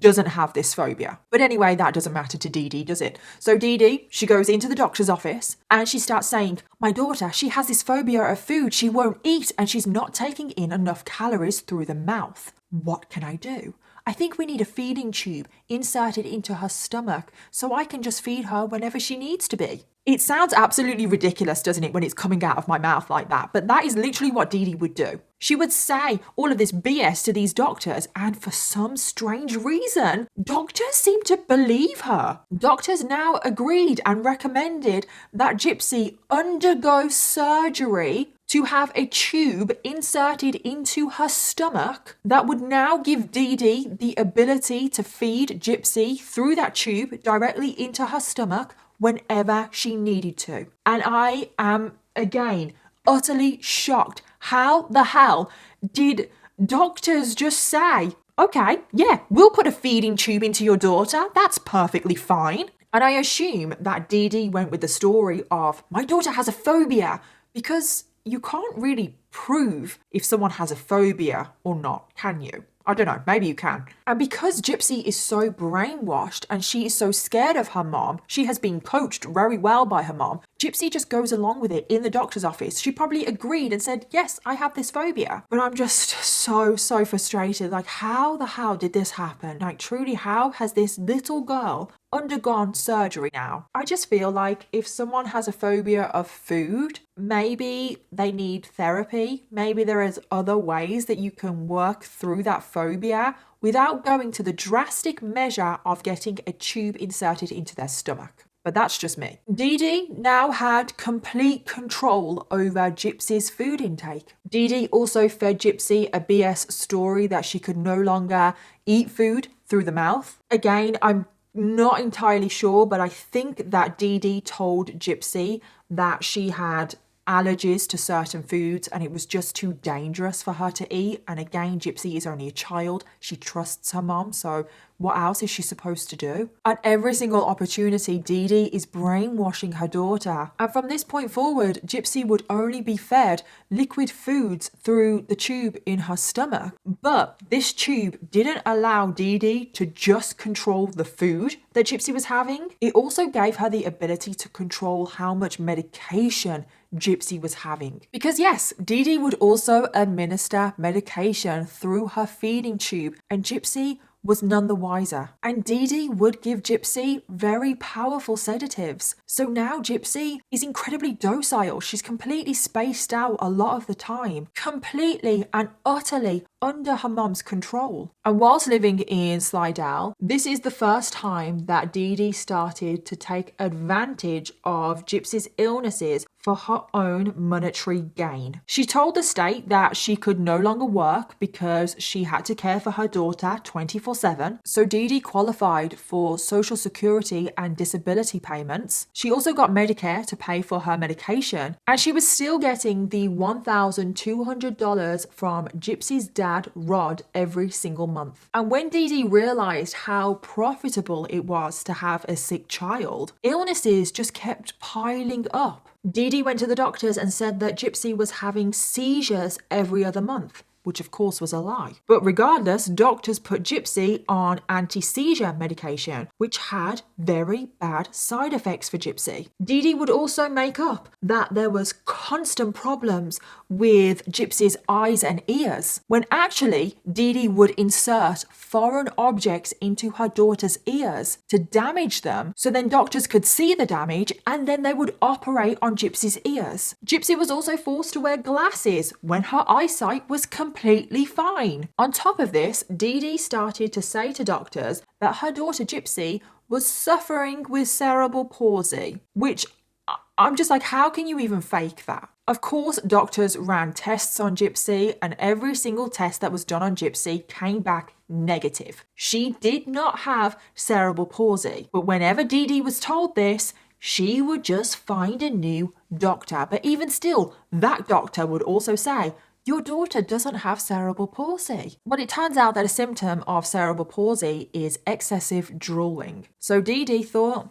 doesn't have this phobia. But anyway, that doesn't matter to Dee Dee, does it? So Dee Dee, she goes into the doctor's office and she starts saying, my daughter, she has this phobia of food. She won't eat and she's not taking in enough calories through the mouth. What can I do? I think we need a feeding tube inserted into her stomach so I can just feed her whenever she needs to be. It sounds absolutely ridiculous, doesn't it, when it's coming out of my mouth like that? But that is literally what Dee Dee would do. She would say all of this BS to these doctors, and for some strange reason, doctors seem to believe her. Doctors now agreed and recommended that Gypsy undergo surgery to have a tube inserted into her stomach that would now give Dee Dee the ability to feed Gypsy through that tube directly into her stomach whenever she needed to. And I am, again, utterly shocked. How the hell did doctors just say, okay, yeah, we'll put a feeding tube into your daughter. That's perfectly fine. And I assume that Dee Dee went with the story of, my daughter has a phobia, because you can't really prove if someone has a phobia or not, can you? I don't know, maybe you can. And because Gypsy is so brainwashed and she is so scared of her mom, she has been coached very well by her mom, Gypsy just goes along with it in the doctor's office. She probably agreed and said, yes, I have this phobia. But I'm just so frustrated. Like, how the hell did this happen? Like, truly, how has this little girl undergone surgery now? I just feel like if someone has a phobia of food, maybe they need therapy. Maybe there is other ways that you can work through that phobia without going to the drastic measure of getting a tube inserted into their stomach. But that's just me. Dee Dee now had complete control over Gypsy's food intake. Dee Dee also fed Gypsy a BS story that she could no longer eat food through the mouth. Again, I'm not entirely sure, but I think that Dee Dee told Gypsy that she had allergies to certain foods and it was just too dangerous for her to eat. And again, Gypsy is only a child. She trusts her mom, so what else is she supposed to do? At every single opportunity, Dee Dee is brainwashing her daughter. And from this point forward, Gypsy would only be fed liquid foods through the tube in her stomach. But this tube didn't allow Dee Dee to just control the food that Gypsy was having. It also gave her the ability to control how much medication Gypsy was having. Because yes, Dee Dee would also administer medication through her feeding tube, and Gypsy was none the wiser. And Dee Dee would give Gypsy very powerful sedatives. So now Gypsy is incredibly docile. She's completely spaced out a lot of the time, completely and utterly under her mom's control. And whilst living in Slidell, this is the first time that Dee Dee started to take advantage of Gypsy's illnesses for her own monetary gain. She told the state that she could no longer work because she had to care for her daughter 24/7. So Dee Dee qualified for Social Security and disability payments. She also got Medicare to pay for her medication, and she was still getting the $1,200 from Gypsy's dad, Rod, every single month. And when Dee Dee realized how profitable it was to have a sick child, illnesses just kept piling up. Dee Dee went to the doctors and said that Gypsy was having seizures every other month, which of course was a lie. But regardless, doctors put Gypsy on anti-seizure medication, which had very bad side effects for Gypsy. Dee Dee would also make up that there was constant problems with Gypsy's eyes and ears, when actually Dee Dee would insert foreign objects into her daughter's ears to damage them, so then doctors could see the damage and then they would operate on Gypsy's ears. Gypsy was also forced to wear glasses when her eyesight was completely fine. On top of this, Dee Dee started to say to doctors that her daughter Gypsy was suffering with cerebral palsy, which I'm just like, how can you even fake that? Of course, doctors ran tests on Gypsy, and every single test that was done on Gypsy came back negative. She did not have cerebral palsy, but whenever Dee Dee was told this, she would just find a new doctor. But even still, that doctor would also say, your daughter doesn't have cerebral palsy. But it turns out that a symptom of cerebral palsy is excessive drooling. So Dee Dee thought,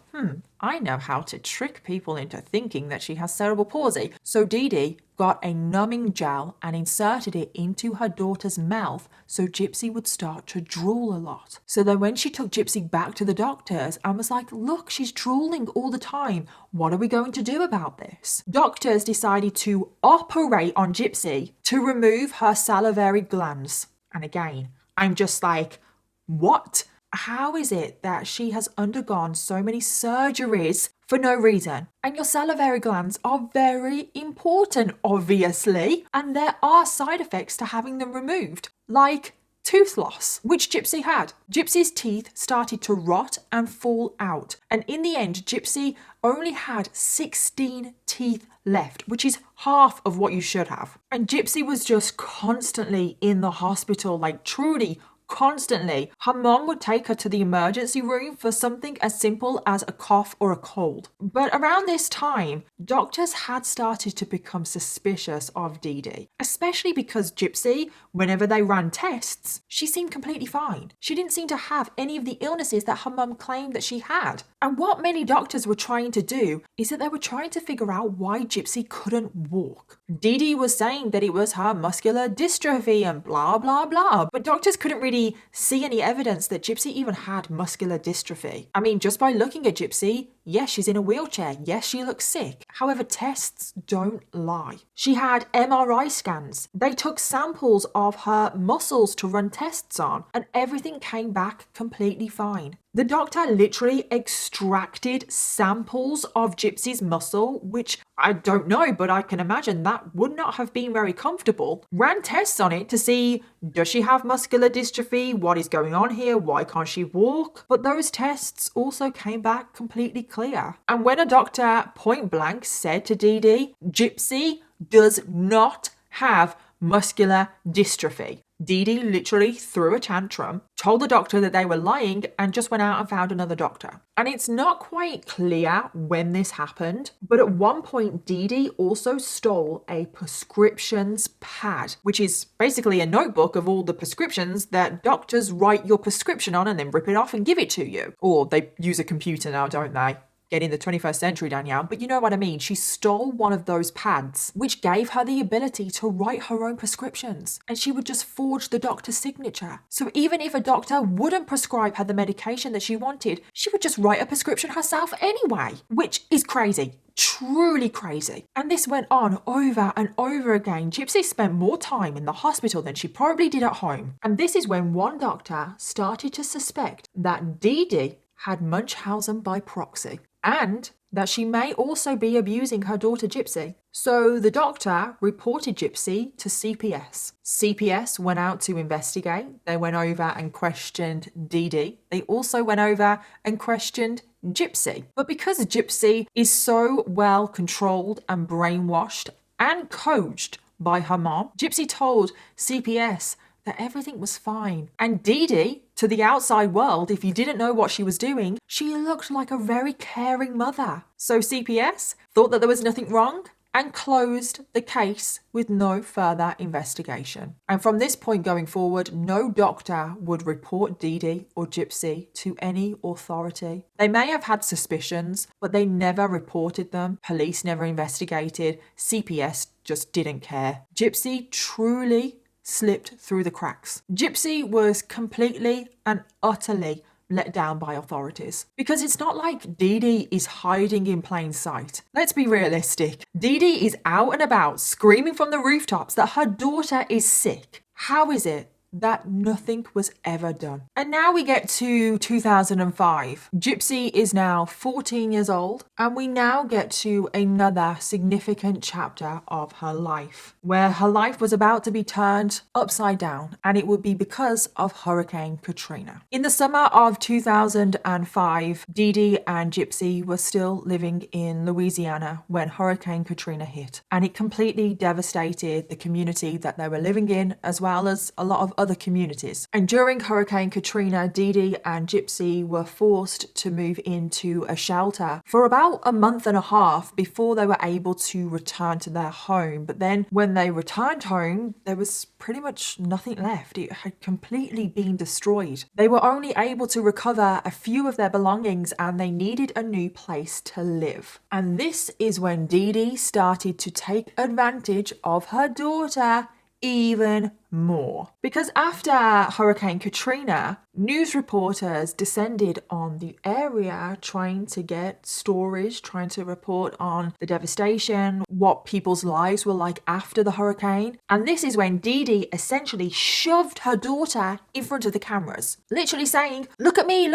I know how to trick people into thinking that she has cerebral palsy. So Dee Dee got a numbing gel and inserted it into her daughter's mouth so Gypsy would start to drool a lot. So then when she took Gypsy back to the doctors and was like, look, she's drooling all the time. What are we going to do about this? Doctors decided to operate on Gypsy to remove her salivary glands. And again, I'm just like, what? How is it that she has undergone so many surgeries for no reason? And your salivary glands are very important, obviously, and there are side effects to having them removed, like tooth loss, which Gypsy had. Gypsy's teeth started to rot and fall out, and in the end, Gypsy only had 16 teeth left, which is half of what you should have. And Gypsy was just constantly in the hospital, like truly constantly. Her mom would take her to the emergency room for something as simple as a cough or a cold. But around this time, doctors had started to become suspicious of Dee Dee, especially because Gypsy, whenever they ran tests, she seemed completely fine. She didn't seem to have any of the illnesses that her mum claimed that she had. And what many doctors were trying to do is that they were trying to figure out why Gypsy couldn't walk. Dee Dee was saying that it was her muscular dystrophy and blah, blah, blah. But doctors couldn't really see any evidence that Gypsy even had muscular dystrophy. I mean, just by looking at Gypsy, yes, she's in a wheelchair. Yes, she looks sick. However, tests don't lie. She had MRI scans. They took samples of her muscles to run tests on, and everything came back completely fine. The doctor literally extracted samples of Gypsy's muscle, which I don't know, but I can imagine that would not have been very comfortable. Ran tests on it to see, does she have muscular dystrophy? What is going on here? Why can't she walk? But those tests also came back completely clear. And when a doctor point blank said to Dee Dee, Gypsy does not have muscular dystrophy, Dee Dee literally threw a tantrum, told the doctor that they were lying, and just went out and found another doctor. And it's not quite clear when this happened, but at one point Dee Dee also stole a prescriptions pad, which is basically a notebook of all the prescriptions that doctors write your prescription on and then rip it off and give it to you. Or they use a computer now, don't they? Get in the 21st century, Danielle, but you know what I mean. She stole one of those pads, which gave her the ability to write her own prescriptions, and she would just forge the doctor's signature. So even if a doctor wouldn't prescribe her the medication that she wanted, she would just write a prescription herself anyway, which is crazy. Truly crazy. And this went on over and over again. Gypsy spent more time in the hospital than she probably did at home. And this is when one doctor started to suspect that Dee Dee had Munchausen by proxy, and that she may also be abusing her daughter Gypsy. So the doctor reported Gypsy to CPS. CPS went out to investigate. They went over and questioned Dee Dee. They also went over and questioned Gypsy. But because Gypsy is so well controlled and brainwashed and coached by her mom, Gypsy told CPS that everything was fine. And Dee Dee, to the outside world, if you didn't know what she was doing, she looked like a very caring mother. So CPS thought that there was nothing wrong and closed the case with no further investigation. And from this point going forward, no doctor would report Dee Dee or Gypsy to any authority. They may have had suspicions, but they never reported them. Police never investigated. CPS just didn't care. Gypsy truly slipped through the cracks. Gypsy was completely and utterly let down by authorities. Because it's not like Dee Dee is hiding in plain sight. Let's be realistic. Dee Dee is out and about screaming from the rooftops that her daughter is sick. How is it that nothing was ever done. And now we get to 2005. Gypsy is now 14 years old, and we now get to another significant chapter of her life, where her life was about to be turned upside down, and it would be because of Hurricane Katrina. In the summer of 2005, Dee Dee and Gypsy were still living in Louisiana when Hurricane Katrina hit, and it completely devastated the community that they were living in, as well as a lot of other communities. And during Hurricane Katrina, Dee Dee and Gypsy were forced to move into a shelter for about a month and a half before they were able to return to their home. But then when they returned home, there was pretty much nothing left. It had completely been destroyed. They were only able to recover a few of their belongings, and they needed a new place to live. And this is when Dee Dee started to take advantage of her daughter even more. Because after Hurricane Katrina, news reporters descended on the area trying to get stories, trying to report on the devastation, what people's lives were like after the hurricane. And this is when Dee Dee essentially shoved her daughter in front of the cameras, literally saying, look at me,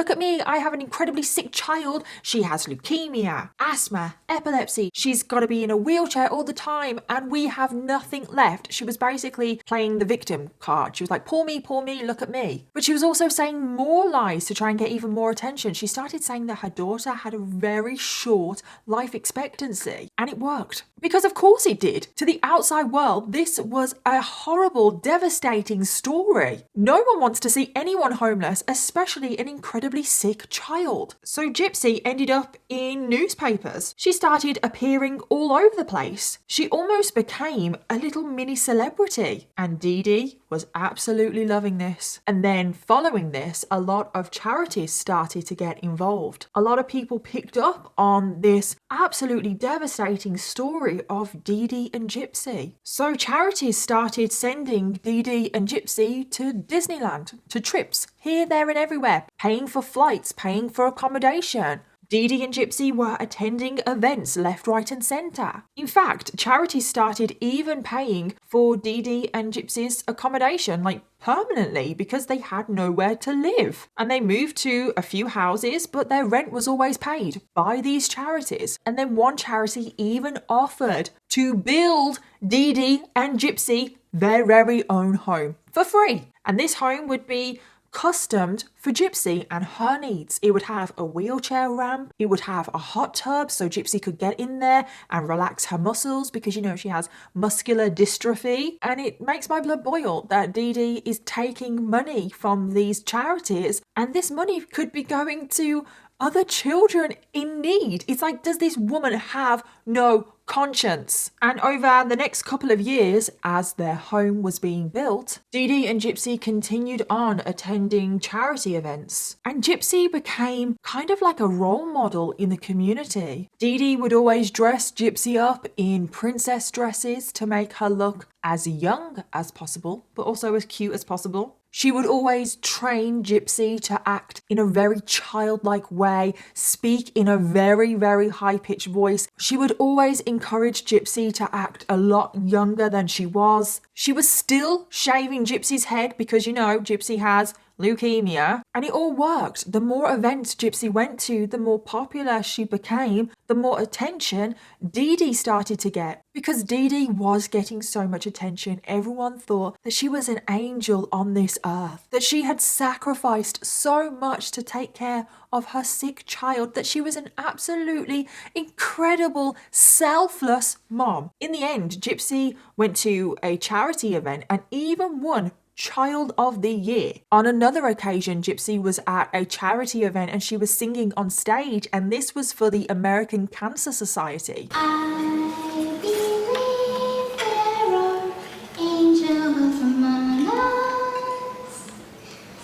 I have an incredibly sick child. She has leukemia, asthma, epilepsy. She's got to be in a wheelchair all the time, and we have nothing left. She was basically playing the victim card. She was like, poor me, look at me. But she was also saying more lies to try and get even more attention. She started saying that her daughter had a very short life expectancy, and it worked. Because of course it did. To the outside world, this was a horrible, devastating story. No one wants to see anyone homeless, especially an incredibly sick child. So Gypsy ended up in newspapers. She started appearing all over the place. She almost became a little mini celebrity. And Dee Dee was absolutely loving this. And then following this, a lot of charities started to get involved. A lot of people picked up on this absolutely devastating story of Dee Dee and Gypsy. So charities started sending Dee Dee and Gypsy to Disneyland, to trips here, there and everywhere, paying for flights, paying for accommodation. Dee Dee and Gypsy were attending events left, right and centre. In fact, charities started even paying for Dee Dee and Gypsy's accommodation, like permanently, because they had nowhere to live. And they moved to a few houses, but their rent was always paid by these charities. And then one charity even offered to build Dee Dee and Gypsy their very own home for free. And this home would be customed for Gypsy and her needs. It would have a wheelchair ramp, it would have a hot tub so Gypsy could get in there and relax her muscles, because you know she has muscular dystrophy. And it makes my blood boil that Dee Dee is taking money from these charities, and this money could be going to other children in need. It's like, does this woman have no conscience? And over the next couple of years, as their home was being built, Dee Dee and Gypsy continued on attending charity events. And Gypsy became kind of like a role model in the community. Dee Dee would always dress Gypsy up in princess dresses to make her look as young as possible, but also as cute as possible. She would always train Gypsy to act in a very childlike way, speak in a very, very high-pitched voice. She would always encourage Gypsy to act a lot younger than she was. She was still shaving Gypsy's head because, you know, Gypsy has leukemia, and it all worked. The more events Gypsy went to, the more popular she became, the more attention Dee Dee started to get. Because Dee Dee was getting so much attention, everyone thought that she was an angel on this earth, that she had sacrificed so much to take care of her sick child, that she was an absolutely incredible, selfless mom. In the end, Gypsy went to a charity event and even won Child of the Year. On another occasion, Gypsy was at a charity event and she was singing on stage, and this was for the American Cancer Society. I believe there are angels among us,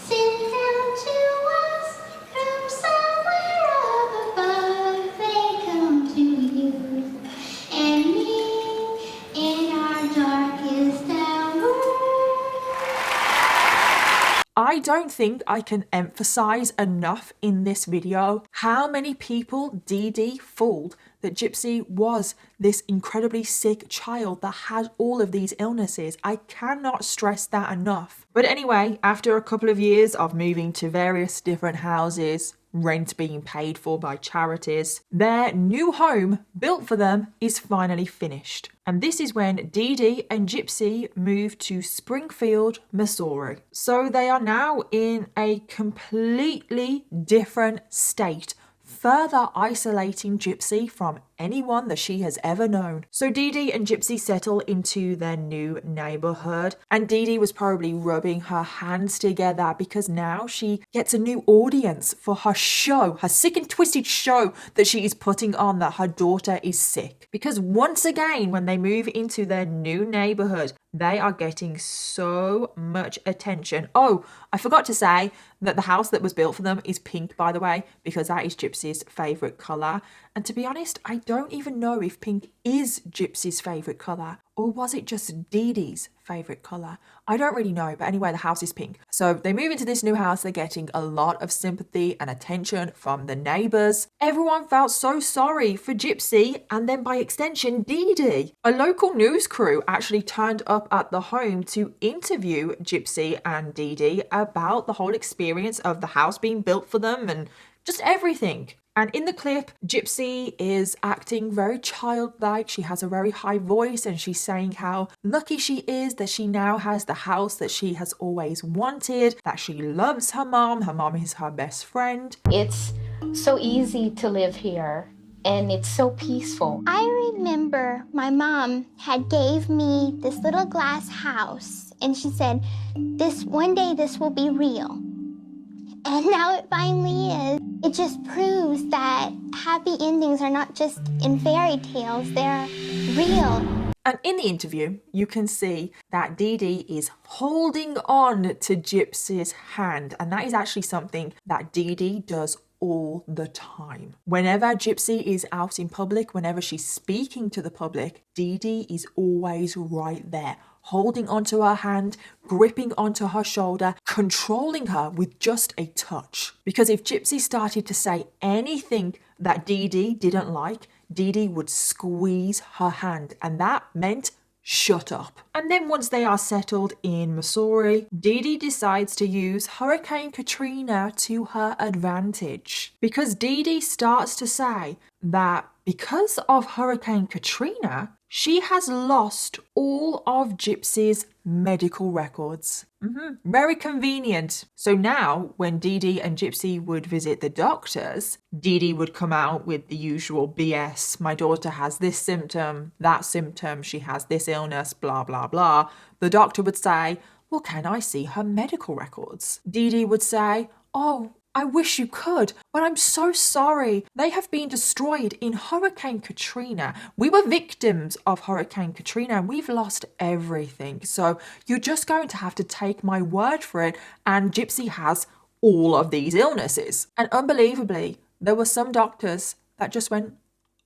sent down to us from somewhere up above. They come to you and me in our darkest hour. I I don't think I can emphasize enough in this video how many people Dee Dee fooled that Gypsy was this incredibly sick child that had all of these illnesses. I cannot stress that enough. But anyway, after a couple of years of moving to various different houses, rent being paid for by charities, their new home built for them is finally finished. And this is when Dee Dee and Gypsy moved to Springfield, Missouri. So they are now in a completely different state, further isolating Gypsy from anyone that she has ever known. So Dee Dee and Gypsy settle into their new neighborhood, and Dee Dee was probably rubbing her hands together because now she gets a new audience for her show, her sick and twisted show that she is putting on, that her daughter is sick. Because once again, when they move into their new neighborhood, they are getting so much attention. Oh, I forgot to say that the house that was built for them is pink, by the way, because that is Gypsy's favorite color. And to be honest, I don't even know if pink is Gypsy's favorite color, or was it just Dee Dee's favorite color? I don't really know, but anyway, the house is pink. So they move into this new house, they're getting a lot of sympathy and attention from the neighbors. Everyone felt so sorry for Gypsy, and then by extension, Dee Dee. A local news crew actually turned up at the home to interview Gypsy and Dee Dee about the whole experience of the house being built for them and just everything. And in the clip, Gypsy is acting very childlike. She has a very high voice and she's saying how lucky she is that she now has the house that she has always wanted, that she loves her mom. Her mom is her best friend. It's so easy to live here and it's so peaceful. I remember my mom had gave me this little glass house and she said, one day this will be real. And now it finally is. It just proves that happy endings are not just in fairy tales, they're real. And in the interview, you can see that Dee Dee is holding on to Gypsy's hand. And that is actually something that Dee Dee does all the time. Whenever Gypsy is out in public, whenever she's speaking to the public, Dee Dee is always right there, holding onto her hand, gripping onto her shoulder, controlling her with just a touch. Because if Gypsy started to say anything that Dee Dee didn't like, Dee Dee would squeeze her hand, and that meant shut up. And then once they are settled in Missouri, Dee Dee decides to use Hurricane Katrina to her advantage. Because Dee Dee starts to say that because of Hurricane Katrina, she has lost all of Gypsy's medical records. Very convenient. So now, when Dee Dee and Gypsy would visit the doctors, Dee Dee would come out with the usual BS. My daughter has this symptom, that symptom, she has this illness, blah, blah, blah. The doctor would say, well, can I see her medical records? Dee Dee would say, oh, I wish you could, but I'm so sorry. They have been destroyed in Hurricane Katrina. We were victims of Hurricane Katrina and we've lost everything. So you're just going to have to take my word for it. And Gypsy has all of these illnesses. And unbelievably, there were some doctors that just went,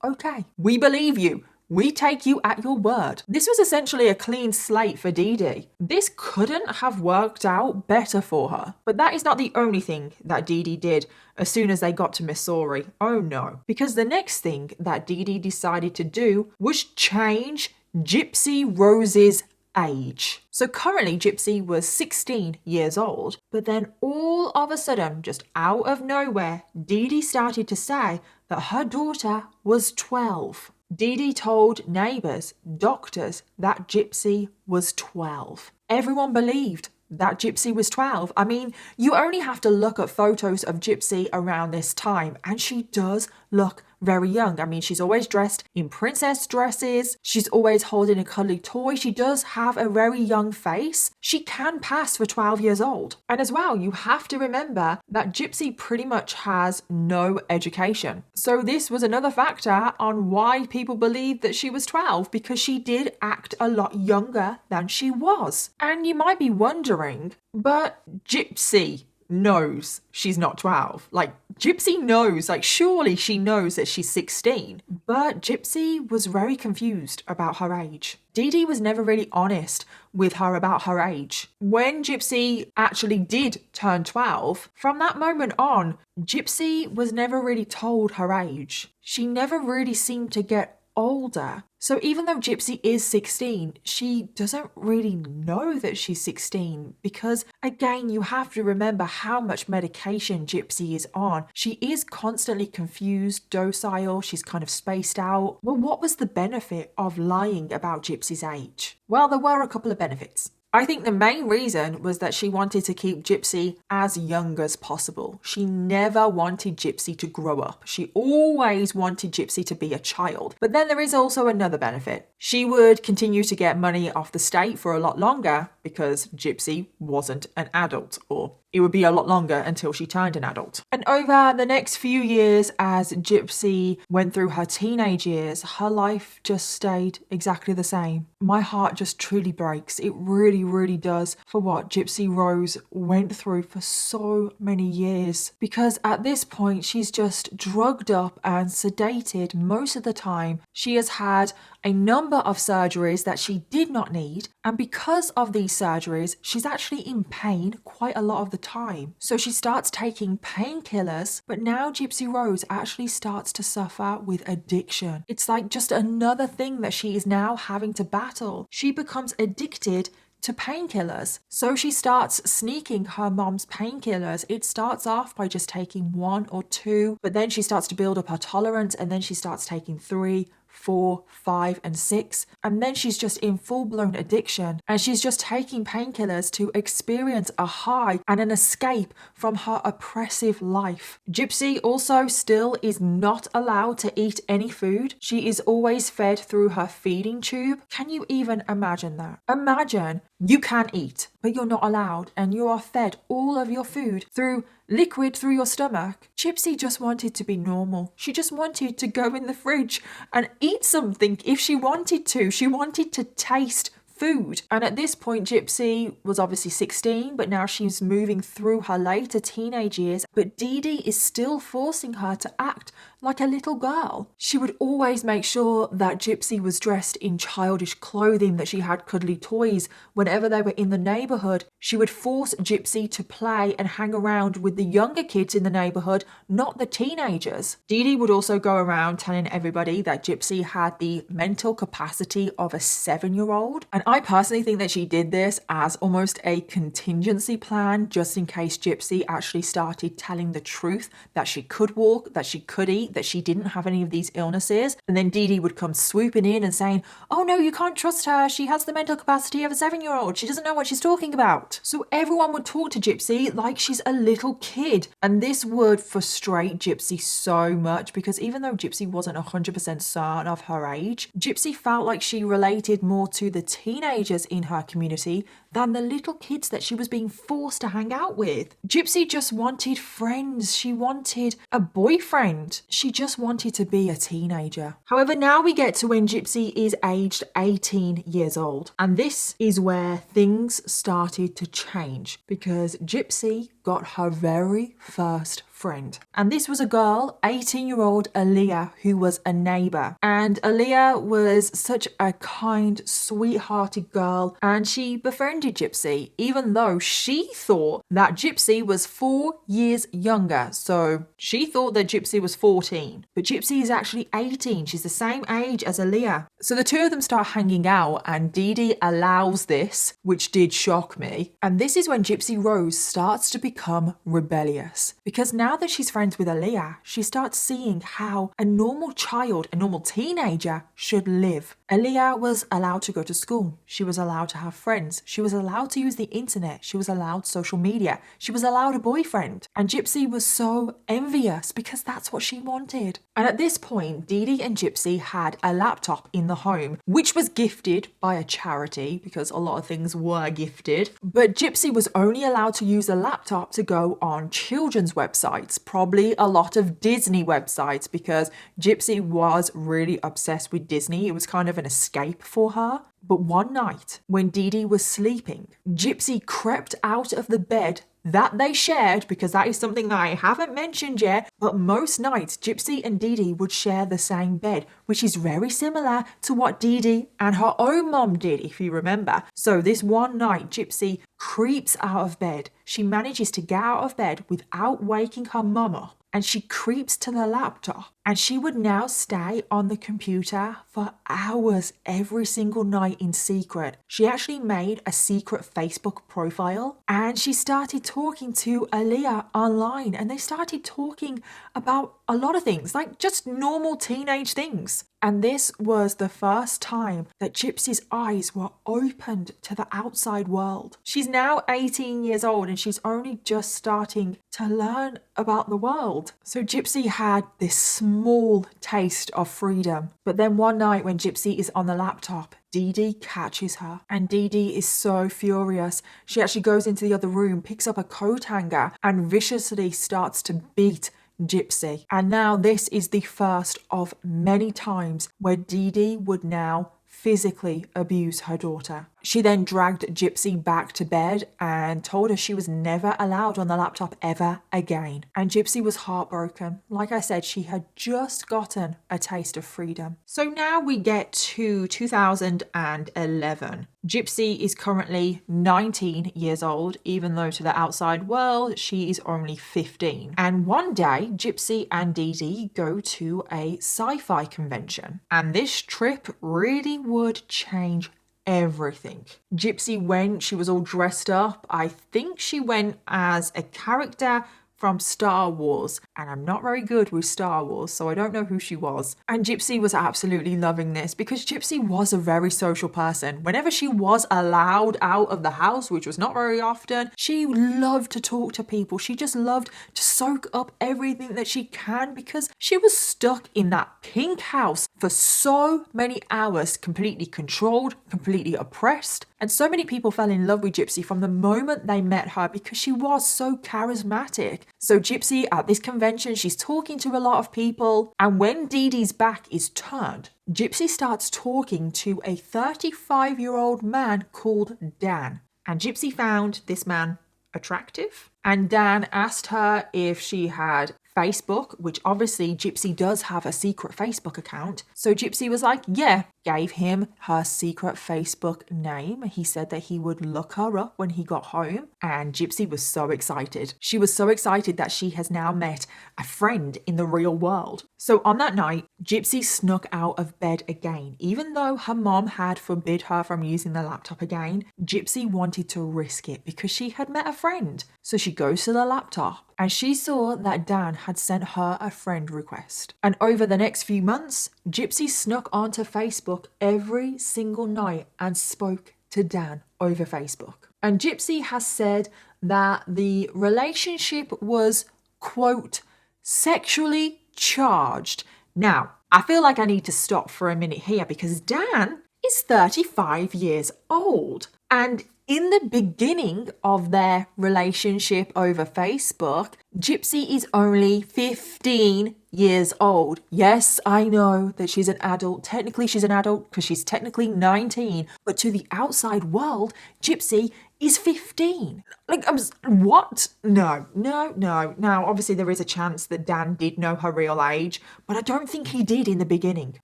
okay, we believe you. We take you at your word. This was essentially a clean slate for Dee Dee. This couldn't have worked out better for her. But that is not the only thing that Dee Dee did as soon as they got to Missouri. Oh no. Because the next thing that Dee Dee decided to do was change Gypsy Rose's age. So currently Gypsy was 16 years old, but then all of a sudden, just out of nowhere, Dee Dee started to say that her daughter was 12. Dee Dee told neighbours, doctors, that Gypsy was 12. Everyone believed that Gypsy was 12. I mean, you only have to look at photos of Gypsy around this time, and she does look very young. I mean, she's always dressed in princess dresses. She's always holding a cuddly toy. She does have a very young face. She can pass for 12 years old. And as well, you have to remember that Gypsy pretty much has no education. So this was another factor on why people believed that she was 12, because she did act a lot younger than she was. And you might be wondering, but Gypsy, knows she's not 12. Like, Gypsy knows, like, surely she knows that she's 16. But Gypsy was very confused about her age. Dee Dee was never really honest with her about her age. When Gypsy actually did turn 12, from that moment on, Gypsy was never really told her age. She never really seemed to get older. So even though Gypsy is 16, she doesn't really know that she's 16 because, again, you have to remember how much medication Gypsy is on. She is constantly confused, docile, she's kind of spaced out. Well, what was the benefit of lying about Gypsy's age? Well, there were a couple of benefits. I think the main reason was that she wanted to keep Gypsy as young as possible. She never wanted Gypsy to grow up. She always wanted Gypsy to be a child. But then there is also another benefit. She would continue to get money off the state for a lot longer because Gypsy wasn't an adult, or it would be a lot longer until she turned an adult. And over the next few years, as Gypsy went through her teenage years, her life just stayed exactly the same. My heart just truly breaks. It really, really does, for what Gypsy Rose went through for so many years. Because at this point, she's just drugged up and sedated most of the time. She has had a number of surgeries that she did not need, and because of these surgeries, she's actually in pain quite a lot of the time. So she starts taking painkillers, but now Gypsy Rose actually starts to suffer with addiction. It's like just another thing that she is now having to battle. She becomes addicted to painkillers. So she starts sneaking her mom's painkillers. It starts off by just taking 1 or 2, but then she starts to build up her tolerance, and then she starts taking 3, 4, 5, and 6, and then she's just in full-blown addiction, and she's just taking painkillers to experience a high and an escape from her oppressive life. Gypsy also still is not allowed to eat any food. She is always fed through her feeding tube. Can you even imagine that? Imagine you can eat, but you're not allowed, and you are fed all of your food through liquid through your stomach. Gypsy just wanted to be normal. She just wanted to go in the fridge and eat something if she wanted to. She wanted to taste food. And at this point, Gypsy was obviously 16, but now she's moving through her later teenage years. But Dee Dee is still forcing her to act like a little girl. She would always make sure that Gypsy was dressed in childish clothing, that she had cuddly toys. Whenever they were in the neighborhood, she would force Gypsy to play and hang around with the younger kids in the neighborhood, not the teenagers. Dee Dee would also go around telling everybody that Gypsy had the mental capacity of a 7-year-old. And I personally think that she did this as almost a contingency plan, just in case Gypsy actually started telling the truth, that she could walk, that she could eat, that she didn't have any of these illnesses. And then Dee Dee would come swooping in and saying, "Oh no, you can't trust her. She has the mental capacity of a 7-year-old. She doesn't know what she's talking about." So everyone would talk to Gypsy like she's a little kid. And this would frustrate Gypsy so much, because even though Gypsy wasn't 100% certain of her age, Gypsy felt like she related more to the teenagers in her community than the little kids that she was being forced to hang out with. Gypsy just wanted friends. She wanted a boyfriend. She just wanted to be a teenager. However, now we get to when Gypsy is aged 18 years old. And this is where things started to change, because Gypsy got her very first friend. And this was a girl, 18-year-old Aaliyah, who was a neighbor. And Aaliyah was such a kind, sweethearted girl, and she befriended Gypsy, even though she thought that Gypsy was 4 years younger. So she thought that Gypsy was 14, but Gypsy is actually 18. She's the same age as Aaliyah. So the two of them start hanging out, and Dee Dee allows this, which did shock me. And this is when Gypsy Rose starts to become rebellious, because now that she's friends with Aaliyah, she starts seeing how a normal child, a normal teenager should live. Aaliyah was allowed to go to school. She was allowed to have friends. She was allowed to use the internet. She was allowed social media. She was allowed a boyfriend. And Gypsy was so envious because that's what she wanted. And at this point, Dee Dee and Gypsy had a laptop in the home, which was gifted by a charity, because a lot of things were gifted. But Gypsy was only allowed to use a laptop to go on children's websites, probably a lot of Disney websites, because Gypsy was really obsessed with Disney. It was kind of an escape for her. But one night, when Dee Dee was sleeping, Gypsy crept out of the bed that they shared, because that is something that I haven't mentioned yet, but most nights Gypsy and Dee Dee would share the same bed, which is very similar to what Dee Dee and her own mom did, if you remember. So this one night, Gypsy creeps out of bed. She manages to get out of bed without waking her mum up, and she creeps to the laptop, and she would now stay on the computer for hours every single night in secret. She actually made a secret Facebook profile, and she started talking to Aaliyah online, and they started talking about a lot of things, like just normal teenage things. And this was the first time that Gypsy's eyes were opened to the outside world. She's now 18 years old, and she's only just starting to learn about the world. So Gypsy had this small taste of freedom. But then one night when Gypsy is on the laptop, Dee Dee catches her, and Dee Dee is so furious. She actually goes into the other room, picks up a coat hanger, and viciously starts to beat Gypsy. And now this is the first of many times where Dee Dee would now physically abuse her daughter. She then dragged Gypsy back to bed and told her she was never allowed on the laptop ever again. And Gypsy was heartbroken. Like I said, she had just gotten a taste of freedom. So now we get to 2011. Gypsy is currently 19 years old, even though to the outside world, she is only 15. And one day, Gypsy and Dee Dee go to a sci-fi convention. And this trip really would change everything. Gypsy went, she was all dressed up. I think she went as a character from Star Wars, and I'm not very good with Star Wars, so I don't know who she was. And Gypsy was absolutely loving this, because Gypsy was a very social person. Whenever she was allowed out of the house, which was not very often, she loved to talk to people. She just loved to soak up everything that she can, because she was stuck in that pink house for so many hours, completely controlled, completely oppressed. And so many people fell in love with Gypsy from the moment they met her, because she was so charismatic. So Gypsy at this convention, she's talking to a lot of people. And when Dee Dee's back is turned, Gypsy starts talking to a 35-year-old man called Dan. And Gypsy found this man attractive. And Dan asked her if she had Facebook, which obviously Gypsy does have a secret Facebook account. So Gypsy was like, yeah, gave him her secret Facebook name. He said that he would look her up when he got home. And Gypsy was so excited. She was so excited that she has now met a friend in the real world. So on that night, Gypsy snuck out of bed again. Even though her mom had forbid her from using the laptop again, Gypsy wanted to risk it because she had met a friend. So she goes to the laptop and she saw that Dan had sent her a friend request. And over the next few months, Gypsy snuck onto Facebook every single night and spoke to Dan over Facebook. And Gypsy has said that the relationship was, quote, sexually charged. Now, I feel like I need to stop for a minute here because Dan is 35 years old. And in the beginning of their relationship over Facebook, Gypsy is only 15 years old. Yes, I know that she's an adult. Technically, she's an adult because she's technically 19. But to the outside world, Gypsy is 15. Like, what? No. Now, obviously, there is a chance that Dan did know her real age, but I don't think he did in the beginning.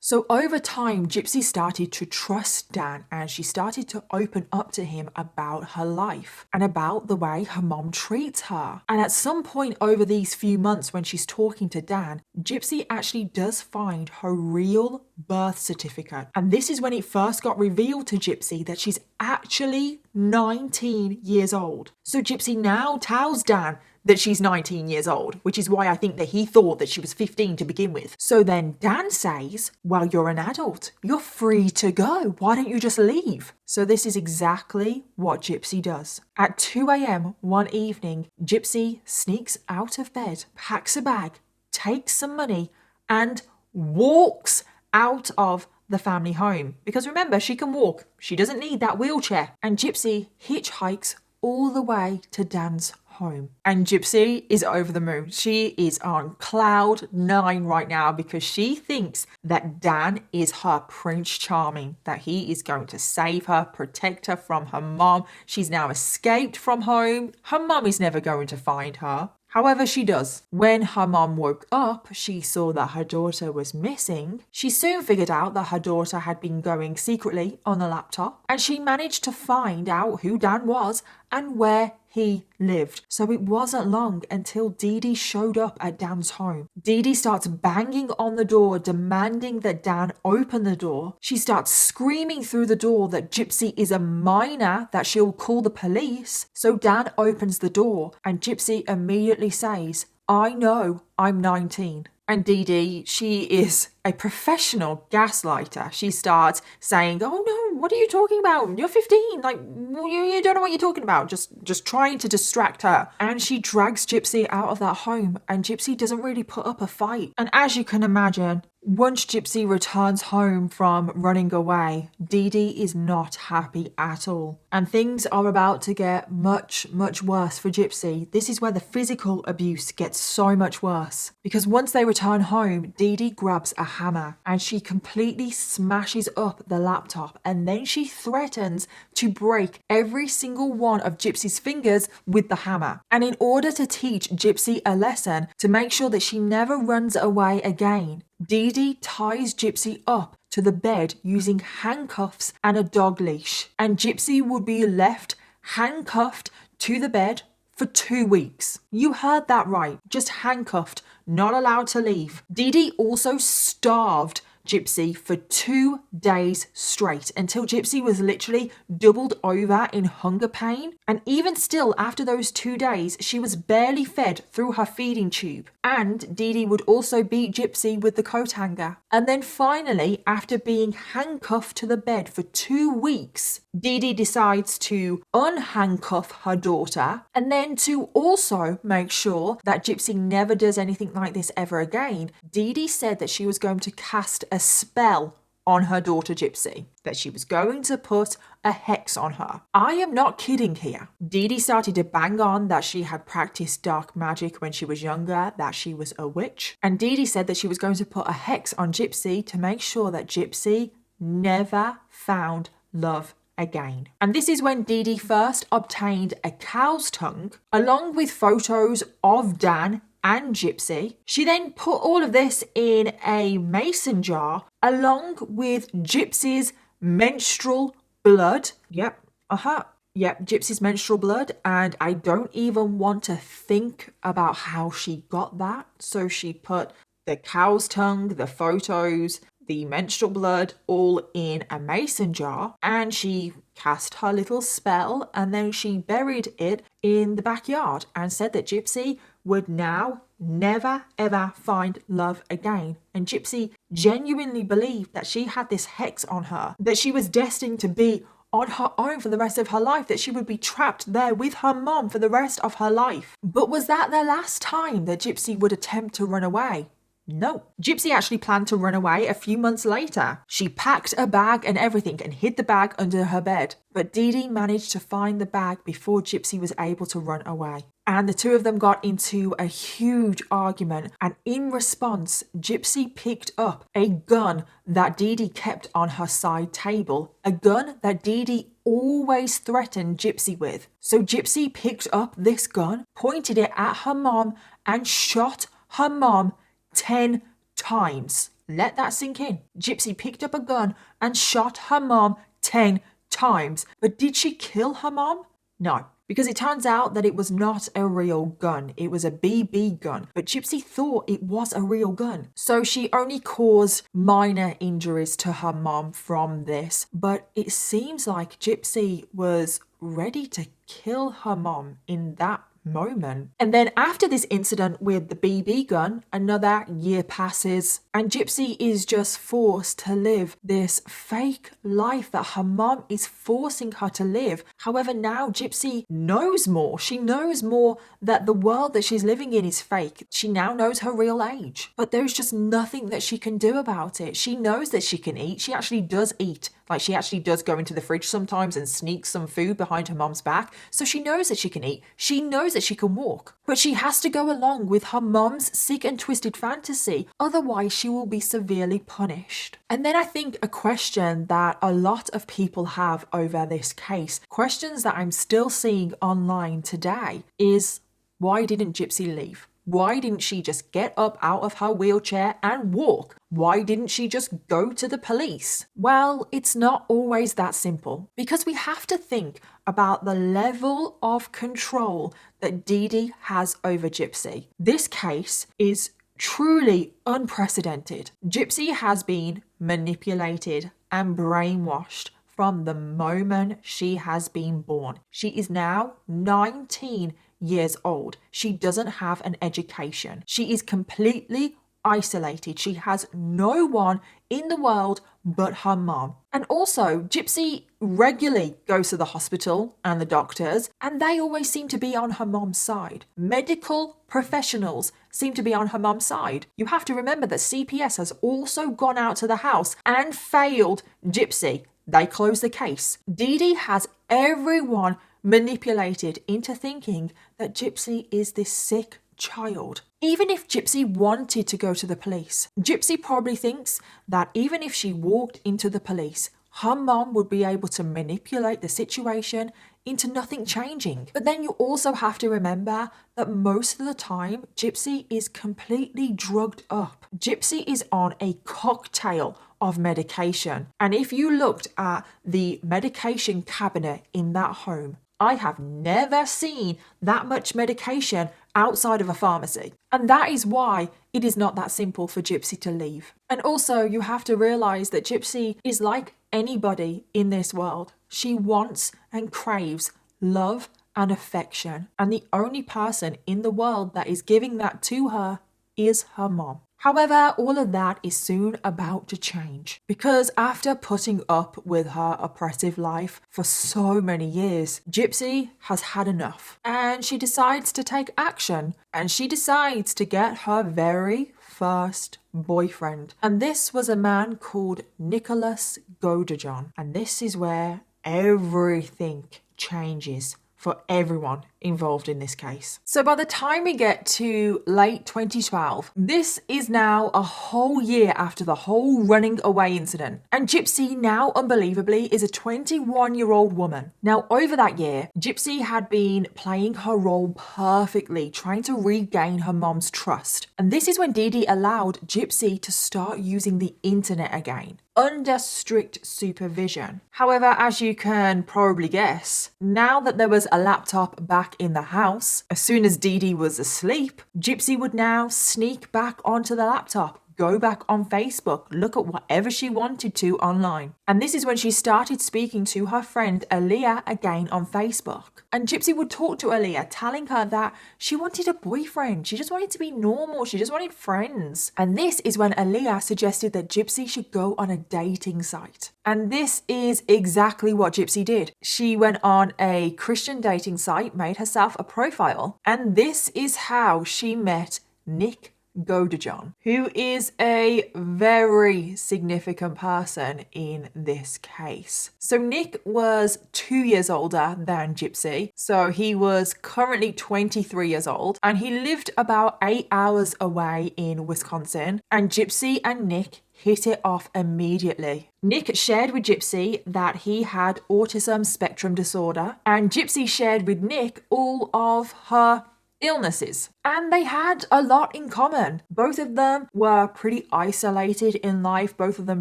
So over time, Gypsy started to trust Dan and she started to open up to him about her life and about the way her mom treats her. And at some point over these few months when she's talking to Dan, Gypsy actually does find her real birth certificate. And this is when it first got revealed to Gypsy that she's actually 19 years old. So Gypsy now tells Dan that she's 19 years old, which is why I think that he thought that she was 15 to begin with. So then Dan says, well, you're an adult. You're free to go. Why don't you just leave? So this is exactly what Gypsy does. At 2 a.m. one evening, Gypsy sneaks out of bed, packs a bag, takes some money, and walks out of the family home. Because remember, she can walk. She doesn't need that wheelchair. And Gypsy hitchhikes all the way to Dan's home. And Gypsy is over the moon. She is on cloud 9 right now because she thinks that Dan is her Prince Charming, that he is going to save her, protect her from her mom. She's now escaped from home. Her mom is never going to find her. However, she does. When her mom woke up, she saw that her daughter was missing. She soon figured out that her daughter had been going secretly on the laptop, and she managed to find out who Dan was and where he lived. So it wasn't long until Dee Dee showed up at Dan's home. Dee Dee starts banging on the door, demanding that Dan open the door. She starts screaming through the door that Gypsy is a minor, that she'll call the police. So Dan opens the door and Gypsy immediately says, "I know I'm 19. And Dee Dee, she is a professional gaslighter. She starts saying, "Oh no, what are you talking about? You're 15. Like, you don't know what you're talking about." Just trying to distract her. And she drags Gypsy out of that home, and Gypsy doesn't really put up a fight. And as you can imagine, once Gypsy returns home from running away, Dee Dee is not happy at all. And things are about to get much, much worse for Gypsy. This is where the physical abuse gets so much worse. Because once they return home, Dee Dee grabs a hammer and she completely smashes up the laptop, and then she threatens to break every single one of Gypsy's fingers with the hammer. And in order to teach Gypsy a lesson, to make sure that she never runs away again, Dee Dee ties Gypsy up to the bed using handcuffs and a dog leash. And Gypsy would be left handcuffed to the bed for 2 weeks. You heard that right. Just handcuffed, not allowed to leave. Dee Dee also starved Gypsy for 2 days straight until Gypsy was literally doubled over in hunger pain. And even still, after those 2 days, she was barely fed through her feeding tube. And Dee Dee would also beat Gypsy with the coat hanger. And then finally, after being handcuffed to the bed for 2 weeks, Dee Dee decides to unhandcuff her daughter and then to also make sure that Gypsy never does anything like this ever again. Dee Dee said that she was going to cast a spell on her daughter Gypsy, that she was going to put a hex on her. I am not kidding here. Dee Dee started to bang on that she had practiced dark magic when she was younger, that she was a witch. And Dee Dee said that she was going to put a hex on Gypsy to make sure that Gypsy never found love again. And this is when Dee Dee first obtained a cow's tongue along with photos of Dan and Gypsy. She then put all of this in a mason jar along with Gypsy's menstrual blood. Yep, Gypsy's menstrual blood. And I don't even want to think about how she got that. So she put the cow's tongue, the photos, the menstrual blood all in a mason jar, and she cast her little spell, and then she buried it in the backyard and said that Gypsy would now never ever find love again. And Gypsy genuinely believed that she had this hex on her, that she was destined to be on her own for the rest of her life, that she would be trapped there with her mom for the rest of her life. But was that the last time that Gypsy would attempt to run away? No. Gypsy actually planned to run away a few months later. She packed a bag and everything and hid the bag under her bed. But Dee Dee managed to find the bag before Gypsy was able to run away. And the two of them got into a huge argument. And in response, Gypsy picked up a gun that Dee Dee kept on her side table. A gun that Dee Dee always threatened Gypsy with. So Gypsy picked up this gun, pointed it at her mom, and shot her mom 10 times. Let that sink in. Gypsy picked up a gun and shot her mom 10 times. But did she kill her mom? No, because it turns out that it was not a real gun. It was a BB gun. But Gypsy thought it was a real gun. So she only caused minor injuries to her mom from this. But it seems like Gypsy was ready to kill her mom in that moment. And then after this incident with the BB gun, another year passes and Gypsy is just forced to live this fake life that her mom is forcing her to live. However, now Gypsy knows more. She knows more that the world that she's living in is fake. She now knows her real age, but there's just nothing that she can do about it. She knows that she can eat. She actually does eat. Like, she actually does go into the fridge sometimes and sneak some food behind her mom's back. So she knows that she can eat. She knows that that she can walk. But she has to go along with her mum's sick and twisted fantasy, otherwise she will be severely punished. And then I think a question that a lot of people have over this case, questions that I'm still seeing online today, is why didn't Gypsy leave? Why didn't she just get up out of her wheelchair and walk? Why didn't she just go to the police? Well, it's not always that simple, because we have to think about the level of control that Dee Dee has over Gypsy. This case is truly unprecedented. Gypsy has been manipulated and brainwashed from the moment she has been born. She is now 19 years old. She doesn't have an education. She is completely isolated. She has no one in the world but her mom. And also, Gypsy regularly goes to the hospital and the doctors, and they always seem to be on her mom's side. Medical professionals seem to be on her mom's side. You have to remember that CPS has also gone out to the house and failed Gypsy. They closed the case. Dee Dee has everyone manipulated into thinking that Gypsy is this sick child. Even if Gypsy wanted to go to the police, Gypsy probably thinks that even if she walked into the police, her mom would be able to manipulate the situation into nothing changing. But then you also have to remember that most of the time, Gypsy is completely drugged up. Gypsy is on a cocktail of medication. And if you looked at the medication cabinet in that home, I have never seen that much medication outside of a pharmacy. And that is why it is not that simple for Gypsy to leave. And also, you have to realize that Gypsy is like anybody in this world. She wants and craves love and affection. And the only person in the world that is giving that to her is her mom. However, all of that is soon about to change, because after putting up with her oppressive life for so many years, Gypsy has had enough, and she decides to take action, and she decides to get her very first boyfriend. And this was a man called Nicholas Godejohn, and this is where everything changes for everyone involved in this case. So by the time we get to late 2012, this is now a whole year after the whole running away incident. And Gypsy now, unbelievably, is a 21-year-old woman. Now, over that year, Gypsy had been playing her role perfectly, trying to regain her mom's trust. And this is when Dee Dee allowed Gypsy to start using the internet again, under strict supervision. However, as you can probably guess, now that there was a laptop back in the house, as soon as Dee Dee was asleep, Gypsy would now sneak back onto the laptop, go back on Facebook, look at whatever she wanted to online. And this is when she started speaking to her friend Aaliyah again on Facebook. And Gypsy would talk to Aaliyah, telling her that she wanted a boyfriend. She just wanted to be normal. She just wanted friends. And this is when Aaliyah suggested that Gypsy should go on a dating site. And this is exactly what Gypsy did. She went on a Christian dating site, made herself a profile, and this is how she met Nick Godejohn, who is a very significant person in this case. So Nick was 2 years older than Gypsy, so he was currently 23 years old, and he lived about 8 hours away in Wisconsin, and Gypsy and Nick hit it off immediately. Nick shared with Gypsy that he had autism spectrum disorder, and Gypsy shared with Nick all of her illnesses. And they had a lot in common. Both of them were pretty isolated in life. Both of them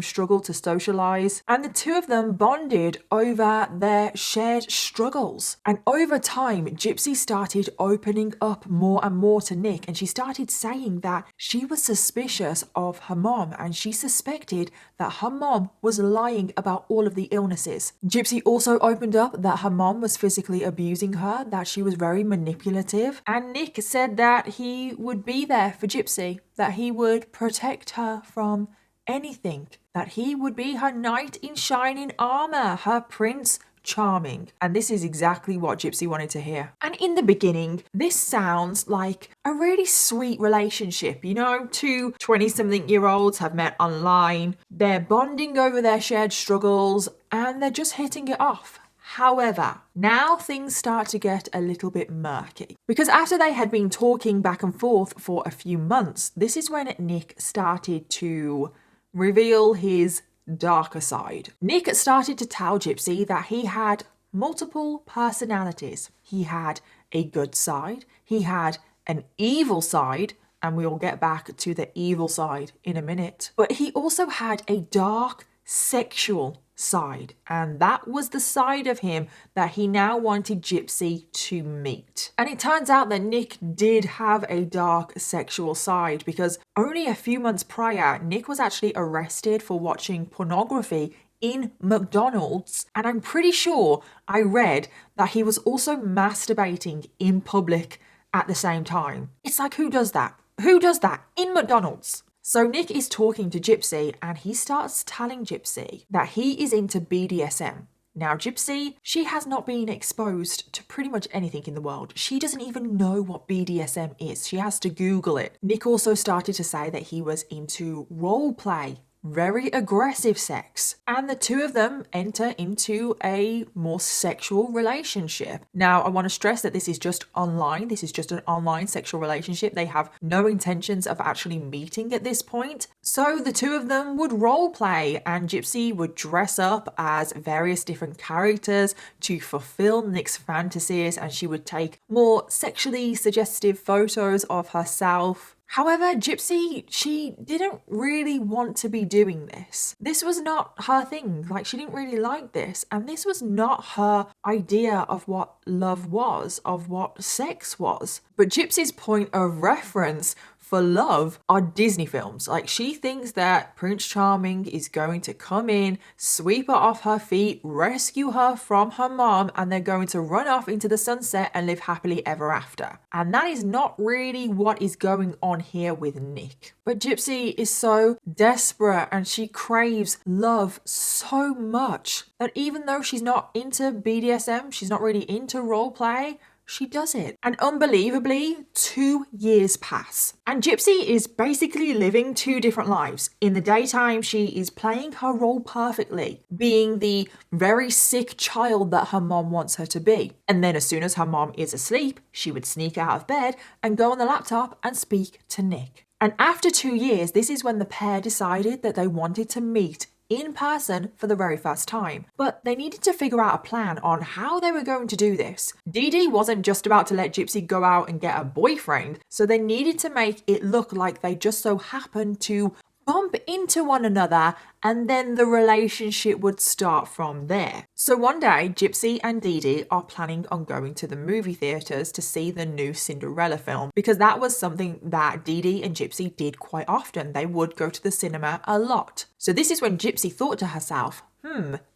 struggled to socialize. And the two of them bonded over their shared struggles. And over time, Gypsy started opening up more and more to Nick. And she started saying that she was suspicious of her mom. And she suspected that her mom was lying about all of the illnesses. Gypsy also opened up that her mom was physically abusing her, that she was very manipulative. And Nick said that he would be there for Gypsy, that he would protect her from anything, that he would be her knight in shining armor, her prince charming. And this is exactly what Gypsy wanted to hear. And in the beginning, this sounds like a really sweet relationship. You know, two 20-something-year-olds have met online, they're bonding over their shared struggles, and they're just hitting it off. However, now things start to get a little bit murky because after they had been talking back and forth for a few months, this is when Nick started to reveal his darker side. Nick started to tell Gypsy that he had multiple personalities. He had a good side, he had an evil side, and we'll get back to the evil side in a minute. But he also had a dark sexual side, and that was the side of him that he now wanted Gypsy to meet. And it turns out that Nick did have a dark sexual side because only a few months prior, Nick was actually arrested for watching pornography in McDonald's, and I'm pretty sure I read that he was also masturbating in public at the same time. It's like, who does that? Who does that in McDonald's? So Nick is talking to Gypsy and he starts telling Gypsy that he is into BDSM. Now Gypsy, she has not been exposed to pretty much anything in the world. She doesn't even know what BDSM is. She has to Google it. Nick also started to say that he was into role play, very aggressive sex, and the two of them enter into a more sexual relationship. Now, I want to stress that this is just online. This is just an online sexual relationship. They have no intentions of actually meeting at this point. So the two of them would role play, and Gypsy would dress up as various different characters to fulfill Nick's fantasies, and she would take more sexually suggestive photos of herself. However, Gypsy, she didn't really want to be doing this. This was not her thing. Like, she didn't really like this. And this was not her idea of what love was, of what sex was. But Gypsy's point of reference for love are Disney films. Like, she thinks that Prince Charming is going to come in, sweep her off her feet, rescue her from her mom, and they're going to run off into the sunset and live happily ever after. And that is not really what is going on here with Nick. But Gypsy is so desperate and she craves love so much that even though she's not into BDSM, she's not really into role play, she does it. And unbelievably, 2 years pass. And Gypsy is basically living two different lives. In the daytime, she is playing her role perfectly, being the very sick child that her mom wants her to be. And then as soon as her mom is asleep, she would sneak out of bed and go on the laptop and speak to Nick. And after 2 years, this is when the pair decided that they wanted to meet in person for the very first time. But they needed to figure out a plan on how they were going to do this. Dee Dee wasn't just about to let Gypsy go out and get a boyfriend, so they needed to make it look like they just so happened to bump into one another, and then the relationship would start from there. So one day, Gypsy and Dee Dee are planning on going to the movie theatres to see the new Cinderella film, because that was something that Dee Dee and Gypsy did quite often. They would go to the cinema a lot. So this is when Gypsy thought to herself,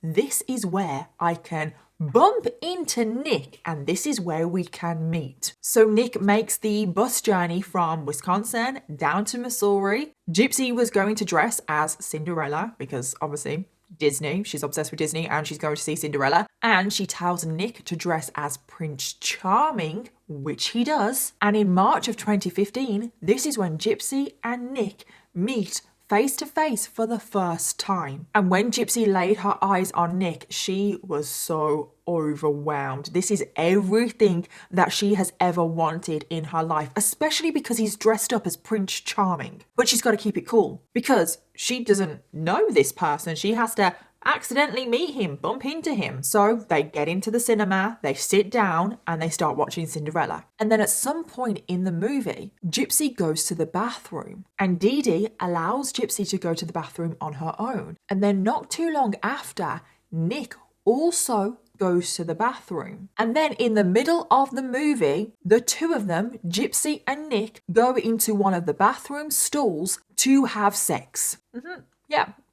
this is where I can bump into Nick, and this is where we can meet. So Nick makes the bus journey from Wisconsin down to Missouri. Gypsy was going to dress as Cinderella because obviously Disney, she's obsessed with Disney and she's going to see Cinderella. And she tells Nick to dress as Prince Charming, which he does. And in March of 2015, this is when Gypsy and Nick meet face to face for the first time. And when Gypsy laid her eyes on Nick, she was so overwhelmed. This is everything that she has ever wanted in her life, especially because he's dressed up as Prince Charming. But she's got to keep it cool because she doesn't know this person. She has to accidentally meet him, bump into him. So they get into the cinema, they sit down and they start watching Cinderella. And then at some point in the movie, Gypsy goes to the bathroom and Dee Dee allows Gypsy to go to the bathroom on her own. And then not too long after, Nick also goes to the bathroom. And then in the middle of the movie, the two of them, Gypsy and Nick, go into one of the bathroom stalls to have sex.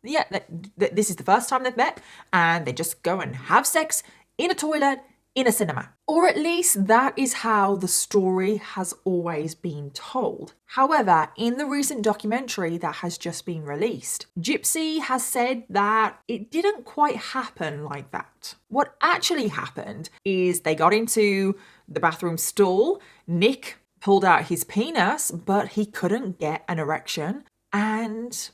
Yeah, this is the first time they've met, and they just go and have sex in a toilet in a cinema. Or at least that is how the story has always been told. However, in the recent documentary that has just been released, Gypsy has said that it didn't quite happen like that. What actually happened is they got into the bathroom stall, Nick pulled out his penis, but he couldn't get an erection, and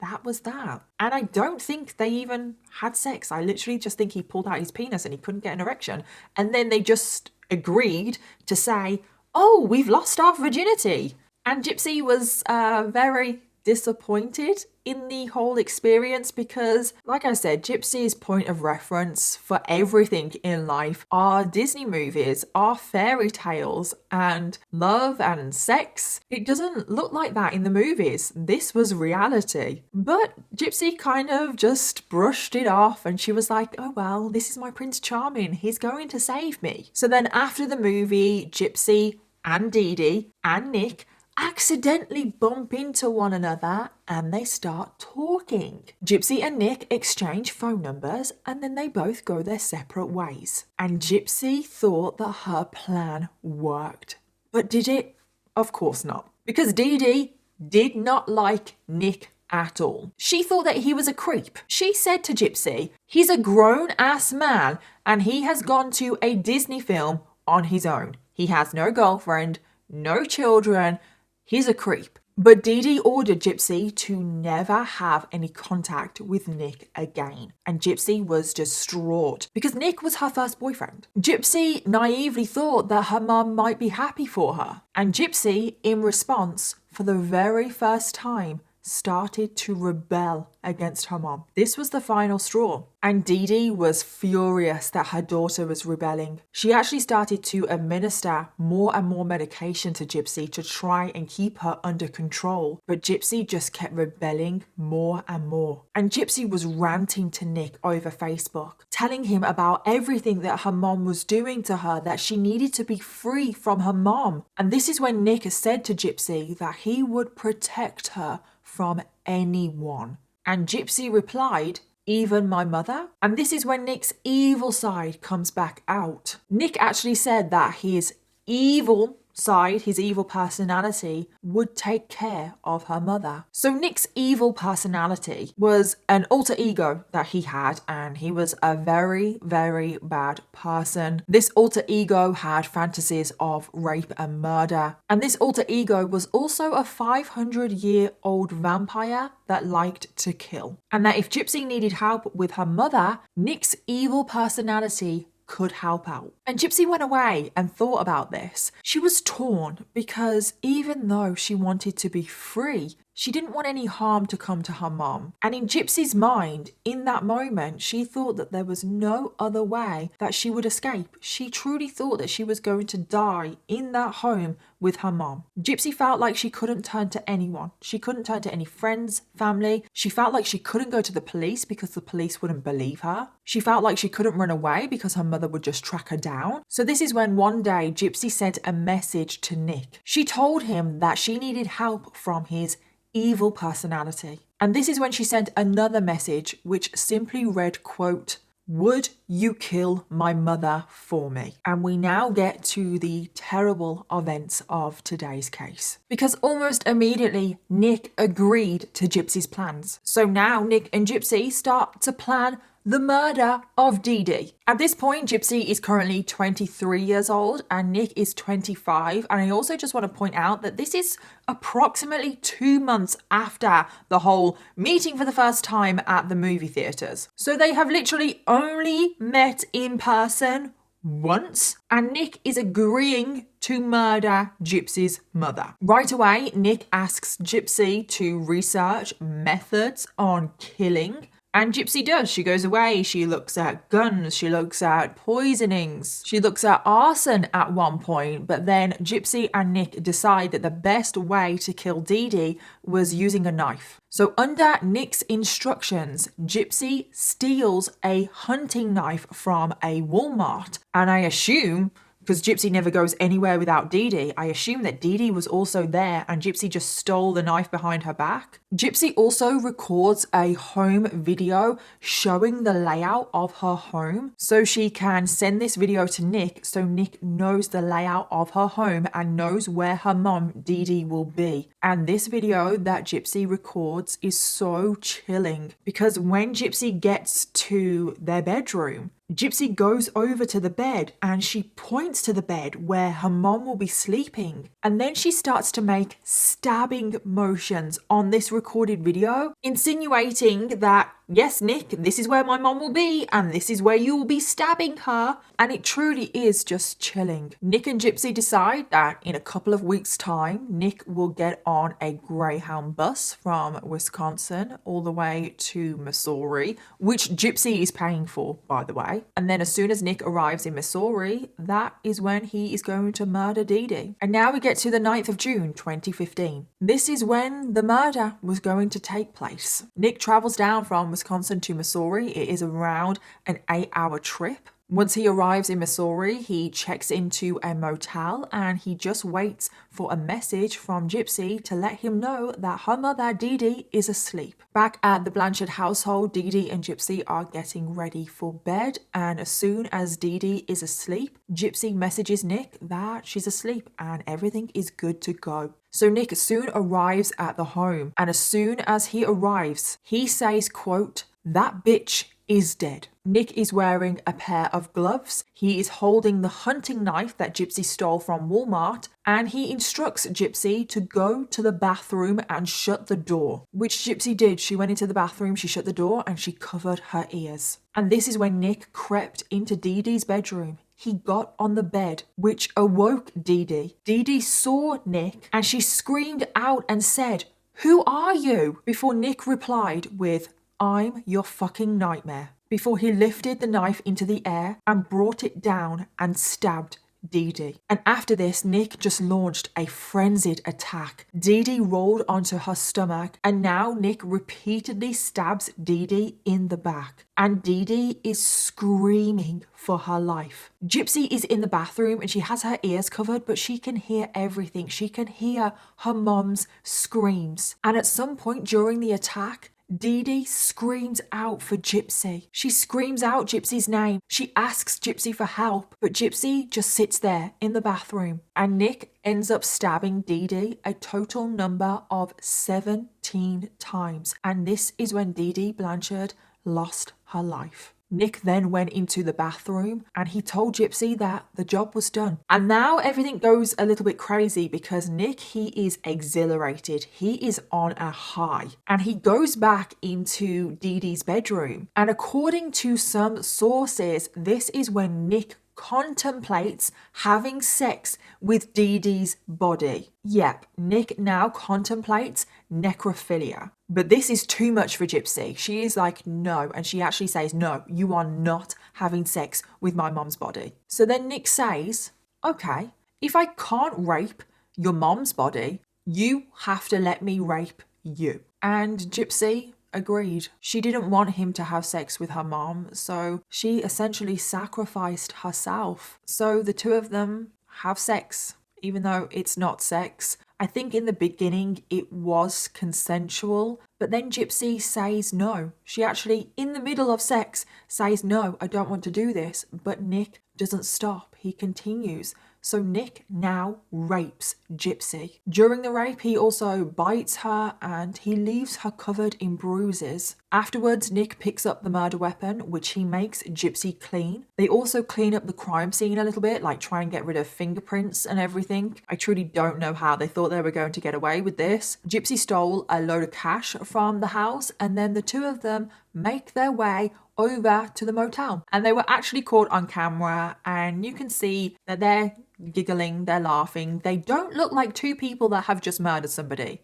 that was that. And I don't think they even had sex. I literally just think he pulled out his penis and he couldn't get an erection. And then they just agreed to say, oh, we've lost our virginity. And Gypsy was very disappointed in the whole experience because, like I said, Gypsy's point of reference for everything in life are Disney movies, are fairy tales, and love and sex. It doesn't look like that in the movies. This was reality. But Gypsy kind of just brushed it off and she was like, oh well, this is my Prince Charming. He's going to save me. So then after the movie, Gypsy and Dee Dee and Nick accidentally bump into one another and they start talking. Gypsy and Nick exchange phone numbers and then they both go their separate ways. And Gypsy thought that her plan worked. But did it? Of course not. Because Dee Dee did not like Nick at all. She thought that he was a creep. She said to Gypsy, he's a grown-ass man and he has gone to a Disney film on his own. He has no girlfriend, no children. He's a creep. But Dee Dee ordered Gypsy to never have any contact with Nick again. And Gypsy was distraught because Nick was her first boyfriend. Gypsy naively thought that her mum might be happy for her. And Gypsy, in response, for the very first time, started to rebel against her mom. This was the final straw. And Dee Dee was furious that her daughter was rebelling. She actually started to administer more and more medication to Gypsy to try and keep her under control. But Gypsy just kept rebelling more and more. And Gypsy was ranting to Nick over Facebook, telling him about everything that her mom was doing to her, that she needed to be free from her mom. And this is when Nick said to Gypsy that he would protect her from anyone. And Gypsy replied, even my mother? And this is when Nick's evil side comes back out. Nick actually said that his evil side, his evil personality, would take care of her mother. So Nick's evil personality was an alter ego that he had, and he was a very, very bad person. This alter ego had fantasies of rape and murder. And this alter ego was also a 500-year-old vampire that liked to kill. And that if Gypsy needed help with her mother, Nick's evil personality could help out. And Gypsy went away and thought about this. She was torn because even though she wanted to be free, she didn't want any harm to come to her mom. And in Gypsy's mind, in that moment, she thought that there was no other way that she would escape. She truly thought that she was going to die in that home with her mom. Gypsy felt like she couldn't turn to anyone. She couldn't turn to any friends, family. She felt like she couldn't go to the police because the police wouldn't believe her. She felt like she couldn't run away because her mother would just track her down. So this is when one day Gypsy sent a message to Nick. She told him that she needed help from his evil personality. And this is when she sent another message which simply read, quote, would you kill my mother for me? And we now get to the terrible events of today's case. Because almost immediately, Nick agreed to Gypsy's plans. So now Nick and Gypsy start to plan the murder of Dee Dee. At this point, Gypsy is currently 23 years old and Nick is 25. And I also just want to point out that this is approximately 2 months after the whole meeting for the first time at the movie theatres. So they have literally only met in person once, and Nick is agreeing to murder Gypsy's mother. Right away, Nick asks Gypsy to research methods on killing. And Gypsy does. She goes away, she looks at guns, she looks at poisonings, she looks at arson at one point, but then Gypsy and Nick decide that the best way to kill Dee Dee was using a knife. So under Nick's instructions, Gypsy steals a hunting knife from a Walmart. And I assume, because Gypsy never goes anywhere without Dee Dee, I assume that Dee Dee was also there and Gypsy just stole the knife behind her back. Gypsy also records a home video showing the layout of her home so she can send this video to Nick so Nick knows the layout of her home and knows where her mom Dee Dee will be. And this video that Gypsy records is so chilling because when Gypsy gets to their bedroom, Gypsy goes over to the bed and she points to the bed where her mom will be sleeping. And then she starts to make stabbing motions on this recorded video, insinuating that, yes, Nick, this is where my mom will be and this is where you will be stabbing her. And it truly is just chilling. Nick and Gypsy decide that in a couple of weeks' time, Nick will get on a Greyhound bus from Wisconsin all the way to Missouri, which Gypsy is paying for, by the way. And then as soon as Nick arrives in Missouri, that is when he is going to murder Dee Dee. And now we get to the 9th of June, 2015. This is when the murder was going to take place. Nick travels down from Wisconsin to Missouri. It is around an 8-hour trip. Once he arrives in Missouri, he checks into a motel and he just waits for a message from Gypsy to let him know that her mother, Dee Dee, is asleep. Back at the Blanchard household, Dee Dee and Gypsy are getting ready for bed, and as soon as Dee Dee is asleep, Gypsy messages Nick that she's asleep and everything is good to go. So Nick soon arrives at the home, and as soon as he arrives, he says, quote, "That bitch is dead." Nick is wearing a pair of gloves. He is holding the hunting knife that Gypsy stole from Walmart, and he instructs Gypsy to go to the bathroom and shut the door, which Gypsy did. She went into the bathroom, she shut the door, and she covered her ears. And this is when Nick crept into Dee Dee's bedroom. He got on the bed, which awoke Dee Dee. Dee Dee saw Nick and she screamed out and said, "Who are you?" Before Nick replied with, "I'm your fucking nightmare," before he lifted the knife into the air and brought it down and stabbed Dee Dee. And after this, Nick just launched a frenzied attack. Dee Dee rolled onto her stomach, and now Nick repeatedly stabs Dee Dee in the back. And Dee Dee is screaming for her life. Gypsy is in the bathroom and she has her ears covered, but she can hear everything. She can hear her mom's screams. And at some point during the attack, Dee Dee screams out for Gypsy. She screams out Gypsy's name. She asks Gypsy for help, but Gypsy just sits there in the bathroom. And Nick ends up stabbing Dee Dee a total number of 17 times. And this is when Dee Dee Blanchard lost her life. Nick then went into the bathroom and he told Gypsy that the job was done. And now everything goes a little bit crazy because Nick, he is exhilarated. He is on a high. And he goes back into Dee Dee's bedroom. And according to some sources, this is when Nick contemplates having sex with Dee Dee's body. Yep, Nick now contemplates necrophilia. But this is too much for Gypsy. She is like, no. And she actually says, no, you are not having sex with my mom's body. So then Nick says, okay, if I can't rape your mom's body, you have to let me rape you. And Gypsy agreed. She didn't want him to have sex with her mom, so she essentially sacrificed herself. So the two of them have sex, even though it's not sex. I think in the beginning it was consensual, but then Gypsy says no. She actually, in the middle of sex, says, no, I don't want to do this. But Nick doesn't stop. He continues. So Nick now rapes Gypsy. During the rape, he also bites her and he leaves her covered in bruises. Afterwards, Nick picks up the murder weapon, which he makes Gypsy clean. They also clean up the crime scene a little bit, like try and get rid of fingerprints and everything. I truly don't know how they thought they were going to get away with this. Gypsy stole a load of cash from the house, and then the two of them make their way over to the motel. And they were actually caught on camera, and you can see that they're giggling, they're laughing. They don't look like two people that have just murdered somebody.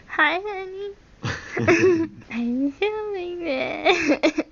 Hi, honey. I'm filming it.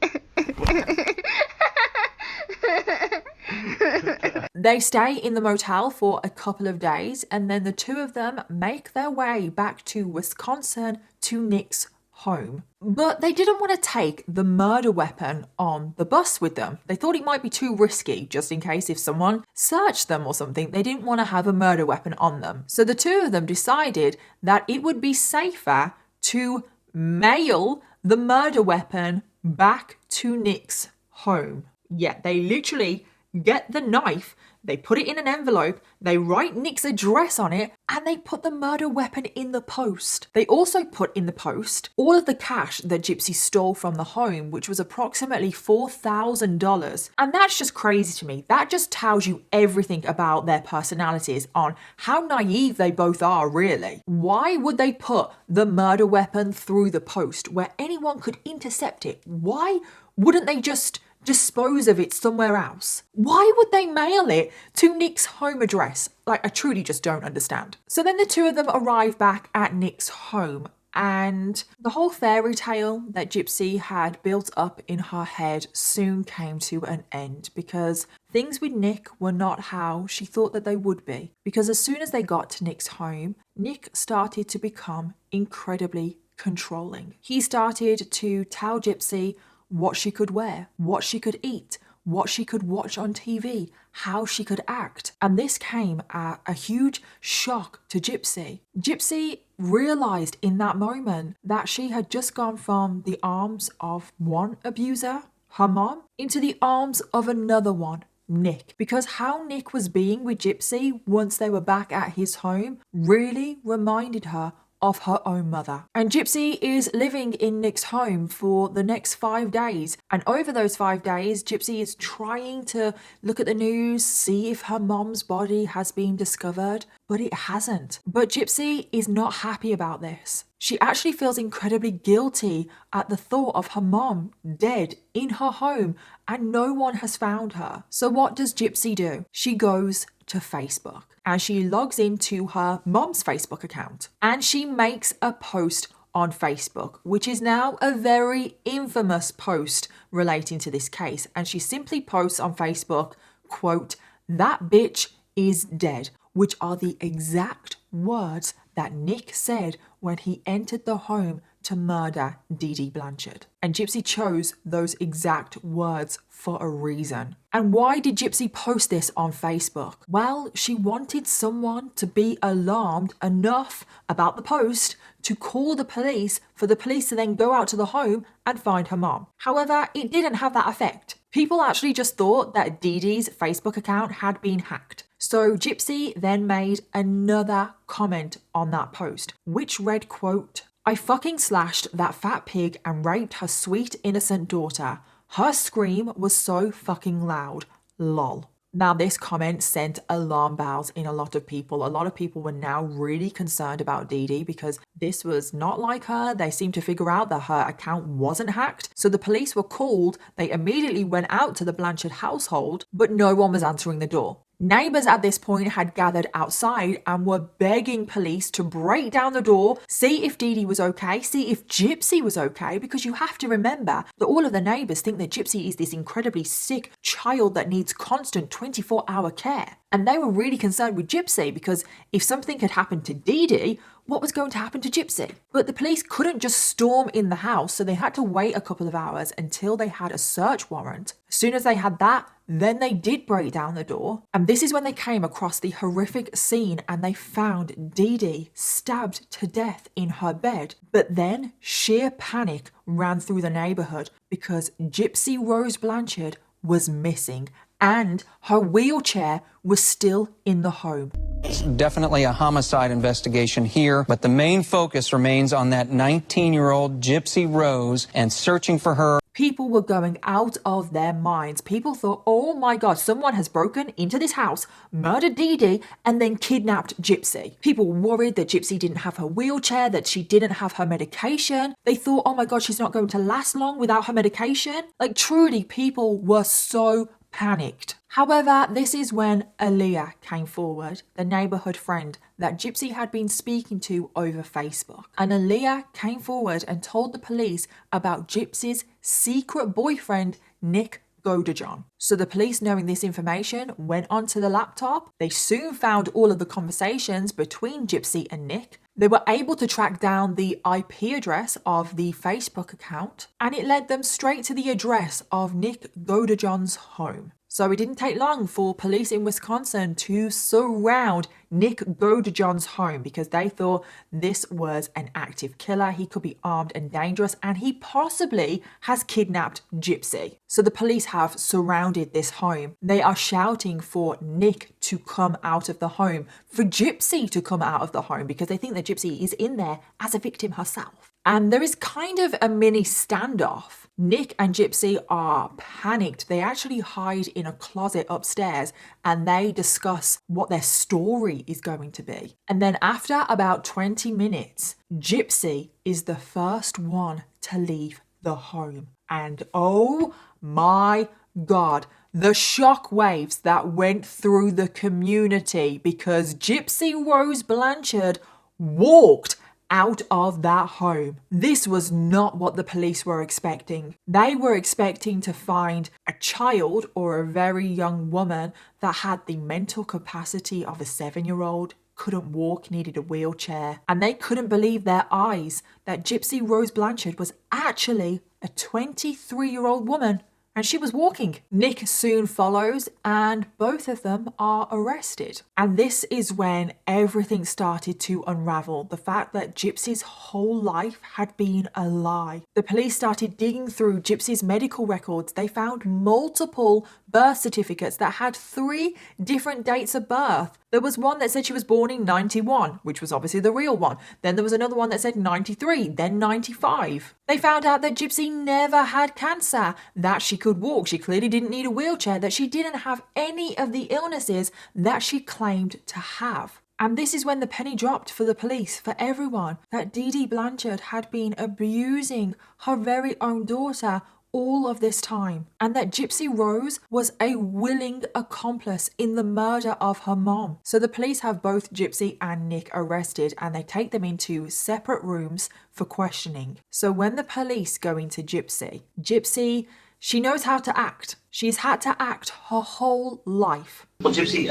They stay in the motel for a couple of days, and then the two of them make their way back to Wisconsin to Nick's home. But they didn't want to take the murder weapon on the bus with them. They thought it might be too risky, just in case if someone searched them or something. They didn't want to have a murder weapon on them. So the two of them decided that it would be safer to mail the murder weapon back to Nick's home. Yeah, they literally get the knife, they put it in an envelope, they write Nick's address on it, and they put the murder weapon in the post. They also put in the post all of the cash that Gypsy stole from the home, which was approximately $4,000. And that's just crazy to me. That just tells you everything about their personalities, on how naive they both are, really. Why would they put the murder weapon through the post where anyone could intercept it? Why wouldn't they just dispose of it somewhere else? Why would they mail it to Nick's home address? Like, I truly just don't understand. So then the two of them arrive back at Nick's home, and the whole fairy tale that Gypsy had built up in her head soon came to an end, because things with Nick were not how she thought that they would be. Because as soon as they got to Nick's home, Nick started to become incredibly controlling. He started to tell Gypsy what she could wear, what she could eat, what she could watch on TV, how she could act. And this came at a huge shock to Gypsy. Gypsy realized in that moment that she had just gone from the arms of one abuser, her mom, into the arms of another one, Nick. Because how Nick was being with Gypsy once they were back at his home really reminded her of her own mother. And Gypsy is living in Nick's home for the next 5 days. And over those 5 days, Gypsy is trying to look at the news, see if her mom's body has been discovered, but it hasn't. But Gypsy is not happy about this. She actually feels incredibly guilty at the thought of her mom dead in her home and no one has found her. So what does Gypsy do? She goes to Facebook and she logs into her mom's Facebook account and she makes a post on Facebook, which is now a very infamous post relating to this case. And she simply posts on Facebook, quote, "That bitch is dead," which are the exact words that Nick said when he entered the home to murder Dee Blanchard. And Gypsy chose those exact words for a reason. And why did Gypsy post this on Facebook? Well, she wanted someone to be alarmed enough about the post to call the police, for the police to then go out to the home and find her mom. However, it didn't have that effect. People actually just thought that Dee Dee's Facebook account had been hacked. So Gypsy then made another comment on that post, which read, quote, "I fucking slashed that fat pig and raped her sweet innocent daughter. Her scream was so fucking loud. Lol." Now this comment sent alarm bells in a lot of people. A lot of people were now really concerned about Dee Dee because this was not like her. They seemed to figure out that her account wasn't hacked. So the police were called. They immediately went out to the Blanchard household, but no one was answering the door. Neighbours at this point had gathered outside and were begging police to break down the door, see if Dee Dee was okay, see if Gypsy was okay, because you have to remember that all of the neighbours think that Gypsy is this incredibly sick child that needs constant 24-hour care. And they were really concerned with Gypsy because if something had happened to Dee Dee, what was going to happen to Gypsy? But the police couldn't just storm in the house, so they had to wait a couple of hours until they had a search warrant. As soon as they had that, then they did break down the door. And this is when they came across the horrific scene and they found Dee Dee stabbed to death in her bed. But then sheer panic ran through the neighbourhood because Gypsy Rose Blanchard was missing and her wheelchair was still in the home. It's definitely a homicide investigation here, but the main focus remains on that 19-year-old Gypsy Rose and searching for her. People were going out of their minds. People thought, oh my God, someone has broken into this house, murdered Dee Dee, and then kidnapped Gypsy. People were worried that Gypsy didn't have her wheelchair, that she didn't have her medication. They thought, oh my God, she's not going to last long without her medication. Like, truly, people were so panicked. However, this is when Aaliyah came forward, the neighbourhood friend that Gypsy had been speaking to over Facebook. And Aaliyah came forward and told the police about Gypsy's secret boyfriend, Nick Godejohn. So the police, knowing this information, went onto the laptop. They soon found all of the conversations between Gypsy and Nick. They were able to track down the IP address of the Facebook account, and it led them straight to the address of Nick Godejohn's home. So it didn't take long for police in Wisconsin to surround Nick Godejohn's home because they thought this was an active killer. He could be armed and dangerous, and he possibly has kidnapped Gypsy. So the police have surrounded this home. They are shouting for Nick to come out of the home, for Gypsy to come out of the home, because they think that Gypsy is in there as a victim herself. And there is kind of a mini standoff. Nick and Gypsy are panicked. They actually hide in a closet upstairs and they discuss what their story is going to be. And then after about 20 minutes, Gypsy is the first one to leave the home. And oh my God, the shock waves that went through the community because Gypsy Rose Blanchard walked out of that home. This was not what the police were expecting. They were expecting to find a child or a very young woman that had the mental capacity of a 7-year-old, couldn't walk, needed a wheelchair, and they couldn't believe their eyes that Gypsy Rose Blanchard was actually a 23-year-old woman. And she was walking. Nick soon follows and both of them are arrested. And this is when everything started to unravel. The fact that Gypsy's whole life had been a lie. The police started digging through Gypsy's medical records. They found multiple birth certificates that had 3 different dates of birth. There was one that said she was born in 91, which was obviously the real one. Then there was another one that said 93, then 95. They found out that Gypsy never had cancer, that she could walk, she clearly didn't need a wheelchair, that she didn't have any of the illnesses that she claimed to have. And this is when the penny dropped for the police, for everyone, that Dee Dee Blanchard had been abusing her very own daughter all of this time, and that Gypsy Rose was a willing accomplice in the murder of her mom. So the police have both Gypsy and Nick arrested and they take them into separate rooms for questioning. So when the police go into Gypsy, she knows how to act. She's had to act her whole life. Well, Gypsy,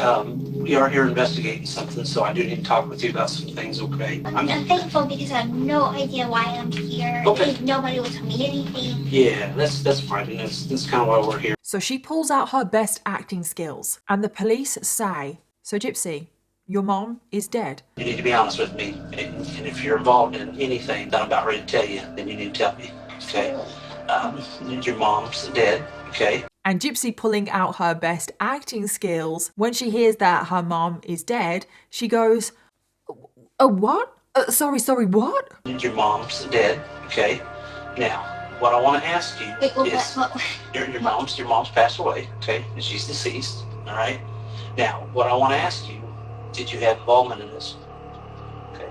we are here investigating something, so I do need to talk with you about some things, okay? I'm thankful because I have no idea why I'm here. Okay. Nobody will tell me anything. Yeah, that's fine, and that's kind of why we're here. So she pulls out her best acting skills, and the police say, "So Gypsy, your mom is dead." You need to be honest with me, and if you're involved in anything that I'm about ready to tell you, then you need to tell me, okay? Your mom's dead, okay? And Gypsy, pulling out her best acting skills, when she hears that her mom is dead, she goes, what? Sorry, what? Your mom's dead, okay? Now, what I want to ask you is, your mom's passed away, okay? And she's deceased, all right? Now, what I want to ask you, did you have involvement in this? Okay.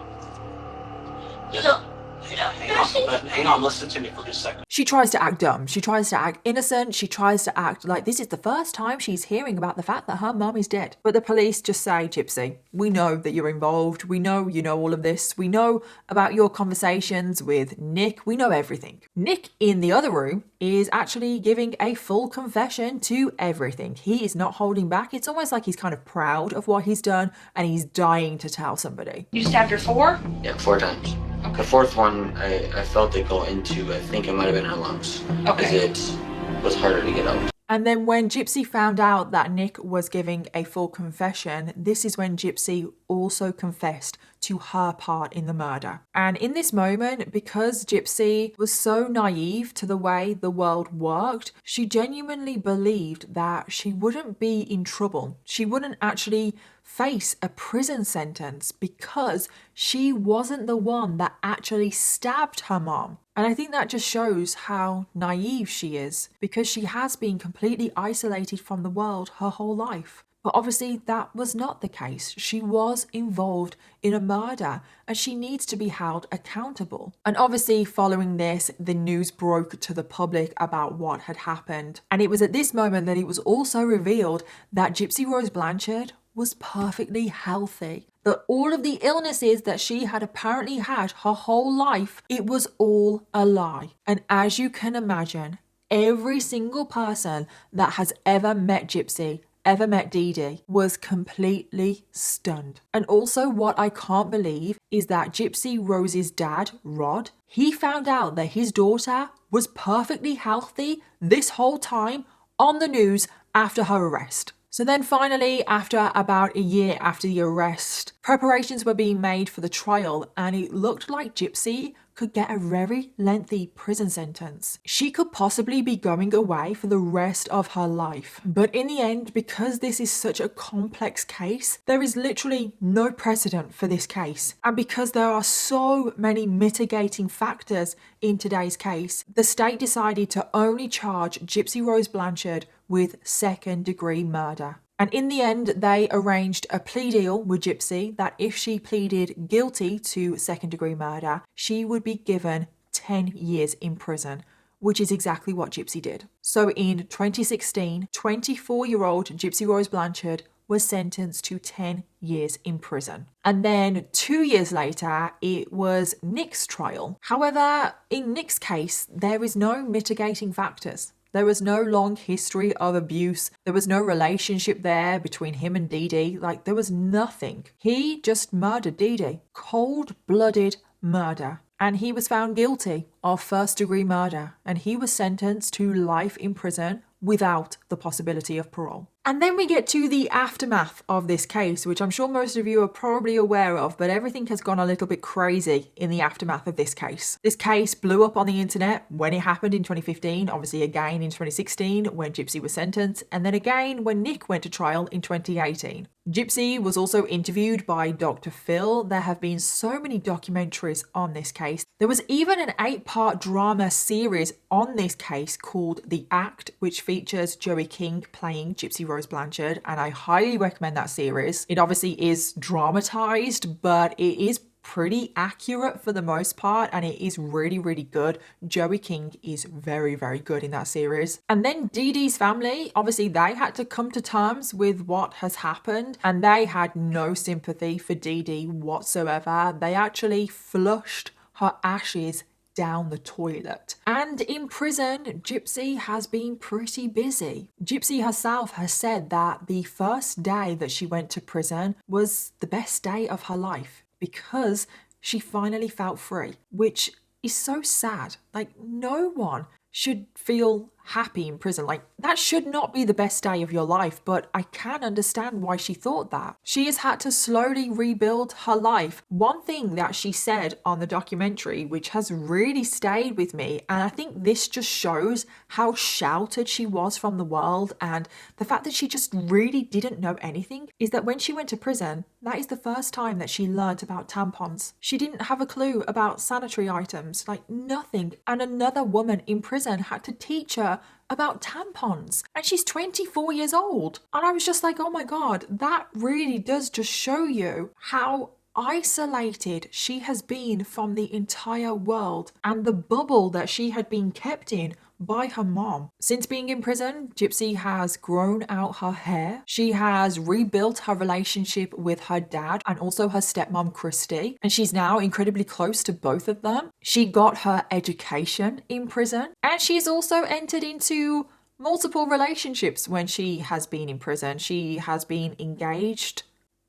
Hang on, listen to me for just a second. She tries to act dumb. She tries to act innocent. She tries to act like this is the first time she's hearing about the fact that her mom is dead. But the police just say, "Gypsy, we know that you're involved. We know you know all of this. We know about your conversations with Nick. We know everything." Nick, in the other room, is actually giving a full confession to everything. He is not holding back. It's almost like he's kind of proud of what he's done and he's dying to tell somebody. You stabbed her 4? Yeah, 4 times. The 4th one, I felt it go into, I think it might have been her lungs. Okay. Because it was harder to get out. And then when Gypsy found out that Nick was giving a full confession, this is when Gypsy also confessed to her part in the murder. And in this moment, because Gypsy was so naive to the way the world worked, she genuinely believed that she wouldn't be in trouble. She wouldn't actually face a prison sentence because she wasn't the one that actually stabbed her mom. And I think that just shows how naive she is, because she has been completely isolated from the world her whole life. But obviously that was not the case. She was involved in a murder and she needs to be held accountable. And obviously following this, the news broke to the public about what had happened. And it was at this moment that it was also revealed that Gypsy Rose Blanchard was perfectly healthy. That all of the illnesses that she had apparently had her whole life, it was all a lie. And as you can imagine, every single person that has ever met Gypsy, ever met Dee Dee, was completely stunned. And also what I can't believe is that Gypsy Rose's dad, Rod, he found out that his daughter was perfectly healthy this whole time on the news after her arrest. So then finally, after about a year after the arrest, preparations were being made for the trial, and it looked like Gypsy could get a very lengthy prison sentence. She could possibly be going away for the rest of her life. But in the end, because this is such a complex case, there is literally no precedent for this case. And because there are so many mitigating factors in today's case, the state decided to only charge Gypsy Rose Blanchard with second-degree murder. And in the end, they arranged a plea deal with Gypsy that if she pleaded guilty to second-degree murder, she would be given 10 years in prison, which is exactly what Gypsy did. So in 2016, 24-year-old Gypsy Rose Blanchard was sentenced to 10 years in prison. And then 2 years later, it was Nick's trial. However, in Nick's case, there is no mitigating factors. There was no long history of abuse. There was no relationship there between him and Dee Dee. Like, there was nothing. He just murdered Dee Dee. Cold-blooded murder. And he was found guilty of first-degree murder. And he was sentenced to life in prison without the possibility of parole. And then we get to the aftermath of this case, which I'm sure most of you are probably aware of, but everything has gone a little bit crazy in the aftermath of this case. This case blew up on the internet when it happened in 2015, obviously again in 2016 when Gypsy was sentenced, and then again when Nick went to trial in 2018. Gypsy was also interviewed by Dr. Phil. There have been so many documentaries on this case. There was even an 8-part drama series on this case called The Act, which features Joey King playing Gypsy Rose Blanchard, and I highly recommend that series. It obviously is dramatized, but it is pretty accurate for the most part, and it is really, really good. Joey King is very, very good in that series. And then Dee Dee's family, obviously they had to come to terms with what has happened, and they had no sympathy for Dee Dee whatsoever. They actually flushed her ashes down the toilet. And in prison, Gypsy has been pretty busy. Gypsy herself has said that the first day that she went to prison was the best day of her life because she finally felt free, which is so sad. Like, no one should feel happy in prison. Like, that should not be the best day of your life, but I can understand why she thought that. She has had to slowly rebuild her life. One thing that she said on the documentary, which has really stayed with me, and I think this just shows how sheltered she was from the world and the fact that she just really didn't know anything, is that when she went to prison, that is the first time that she learned about tampons. She didn't have a clue about sanitary items, like nothing. And another woman in prison had to teach her about tampons, and she's 24 years old. And I was just like, oh my god, that really does just show you how isolated she has been from the entire world and the bubble that she had been kept in by her mom. Since being in prison, Gypsy has grown out her hair. She has rebuilt her relationship with her dad and also her stepmom, Christy, and she's now incredibly close to both of them. She got her education in prison, and she's also entered into multiple relationships when she has been in prison. She has been engaged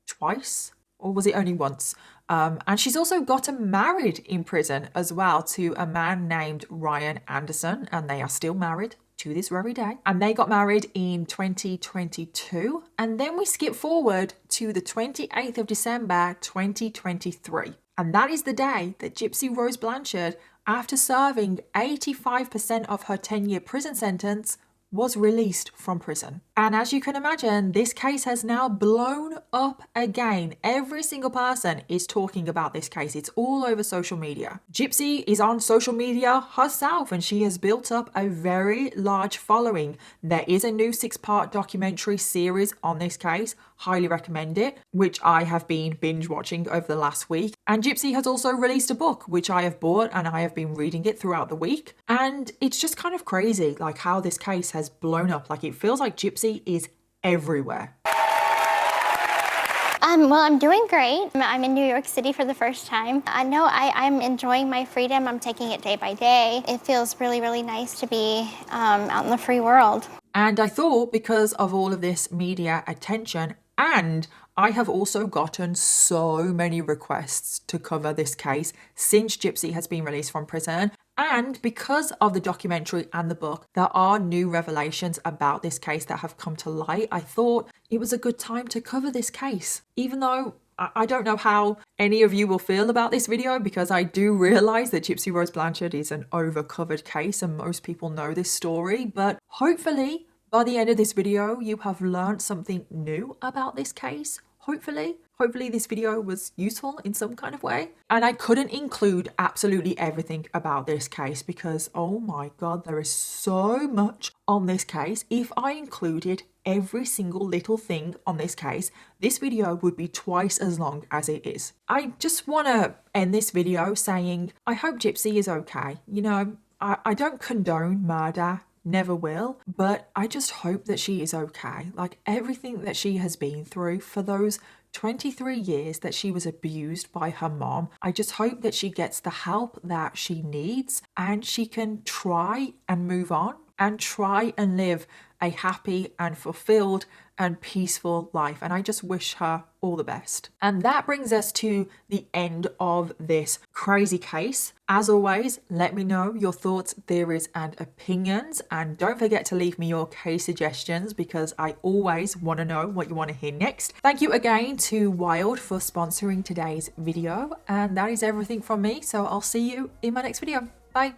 twice, or was it only once? And she's also gotten married in prison as well to a man named Ryan Anderson, and they are still married to this very day. And they got married in 2022. And then we skip forward to the 28th of December, 2023. And that is the day that Gypsy Rose Blanchard, after serving 85% of her 10-year prison sentence, was released from prison. And as you can imagine, this case has now blown up again. Every single person is talking about this case. It's all over social media. Gypsy is on social media herself, and she has built up a very large following. There is a new 6-part documentary series on this case. Highly recommend it, which I have been binge watching over the last week. And Gypsy has also released a book, which I have bought, and I have been reading it throughout the week. And it's just kind of crazy, like how this case has blown up. Like, it feels like Gypsy is everywhere. Well, I'm doing great. I'm in New York City for the first time. I'm enjoying my freedom. I'm taking it day by day. It feels really, really nice to be out in the free world. And I thought, because of all of this media attention, and I have also gotten so many requests to cover this case since Gypsy has been released from prison. And because of the documentary and the book, there are new revelations about this case that have come to light. I thought it was a good time to cover this case, even though I don't know how any of you will feel about this video, because I do realise that Gypsy Rose Blanchard is an overcovered case and most people know this story, but hopefully by the end of this video you have learned something new about this case. Hopefully this video was useful in some kind of way. And I couldn't include absolutely everything about this case because, oh my god, there is so much on this case. If I included every single little thing on this case, this video would be twice as long as it is. I just want to end this video saying I hope Gypsy is okay. You know, I don't condone murder, never will, but I just hope that she is okay. Like everything that she has been through for those 23 years that she was abused by her mom, I just hope that she gets the help that she needs and she can try and move on and try and live a happy and fulfilled and peaceful life. And I just wish her all the best. And that brings us to the end of this crazy case. As always, let me know your thoughts, theories, and opinions. And don't forget to leave me your case suggestions because I always want to know what you want to hear next. Thank you again to Wild for sponsoring today's video. And that is everything from me. So I'll see you in my next video. Bye.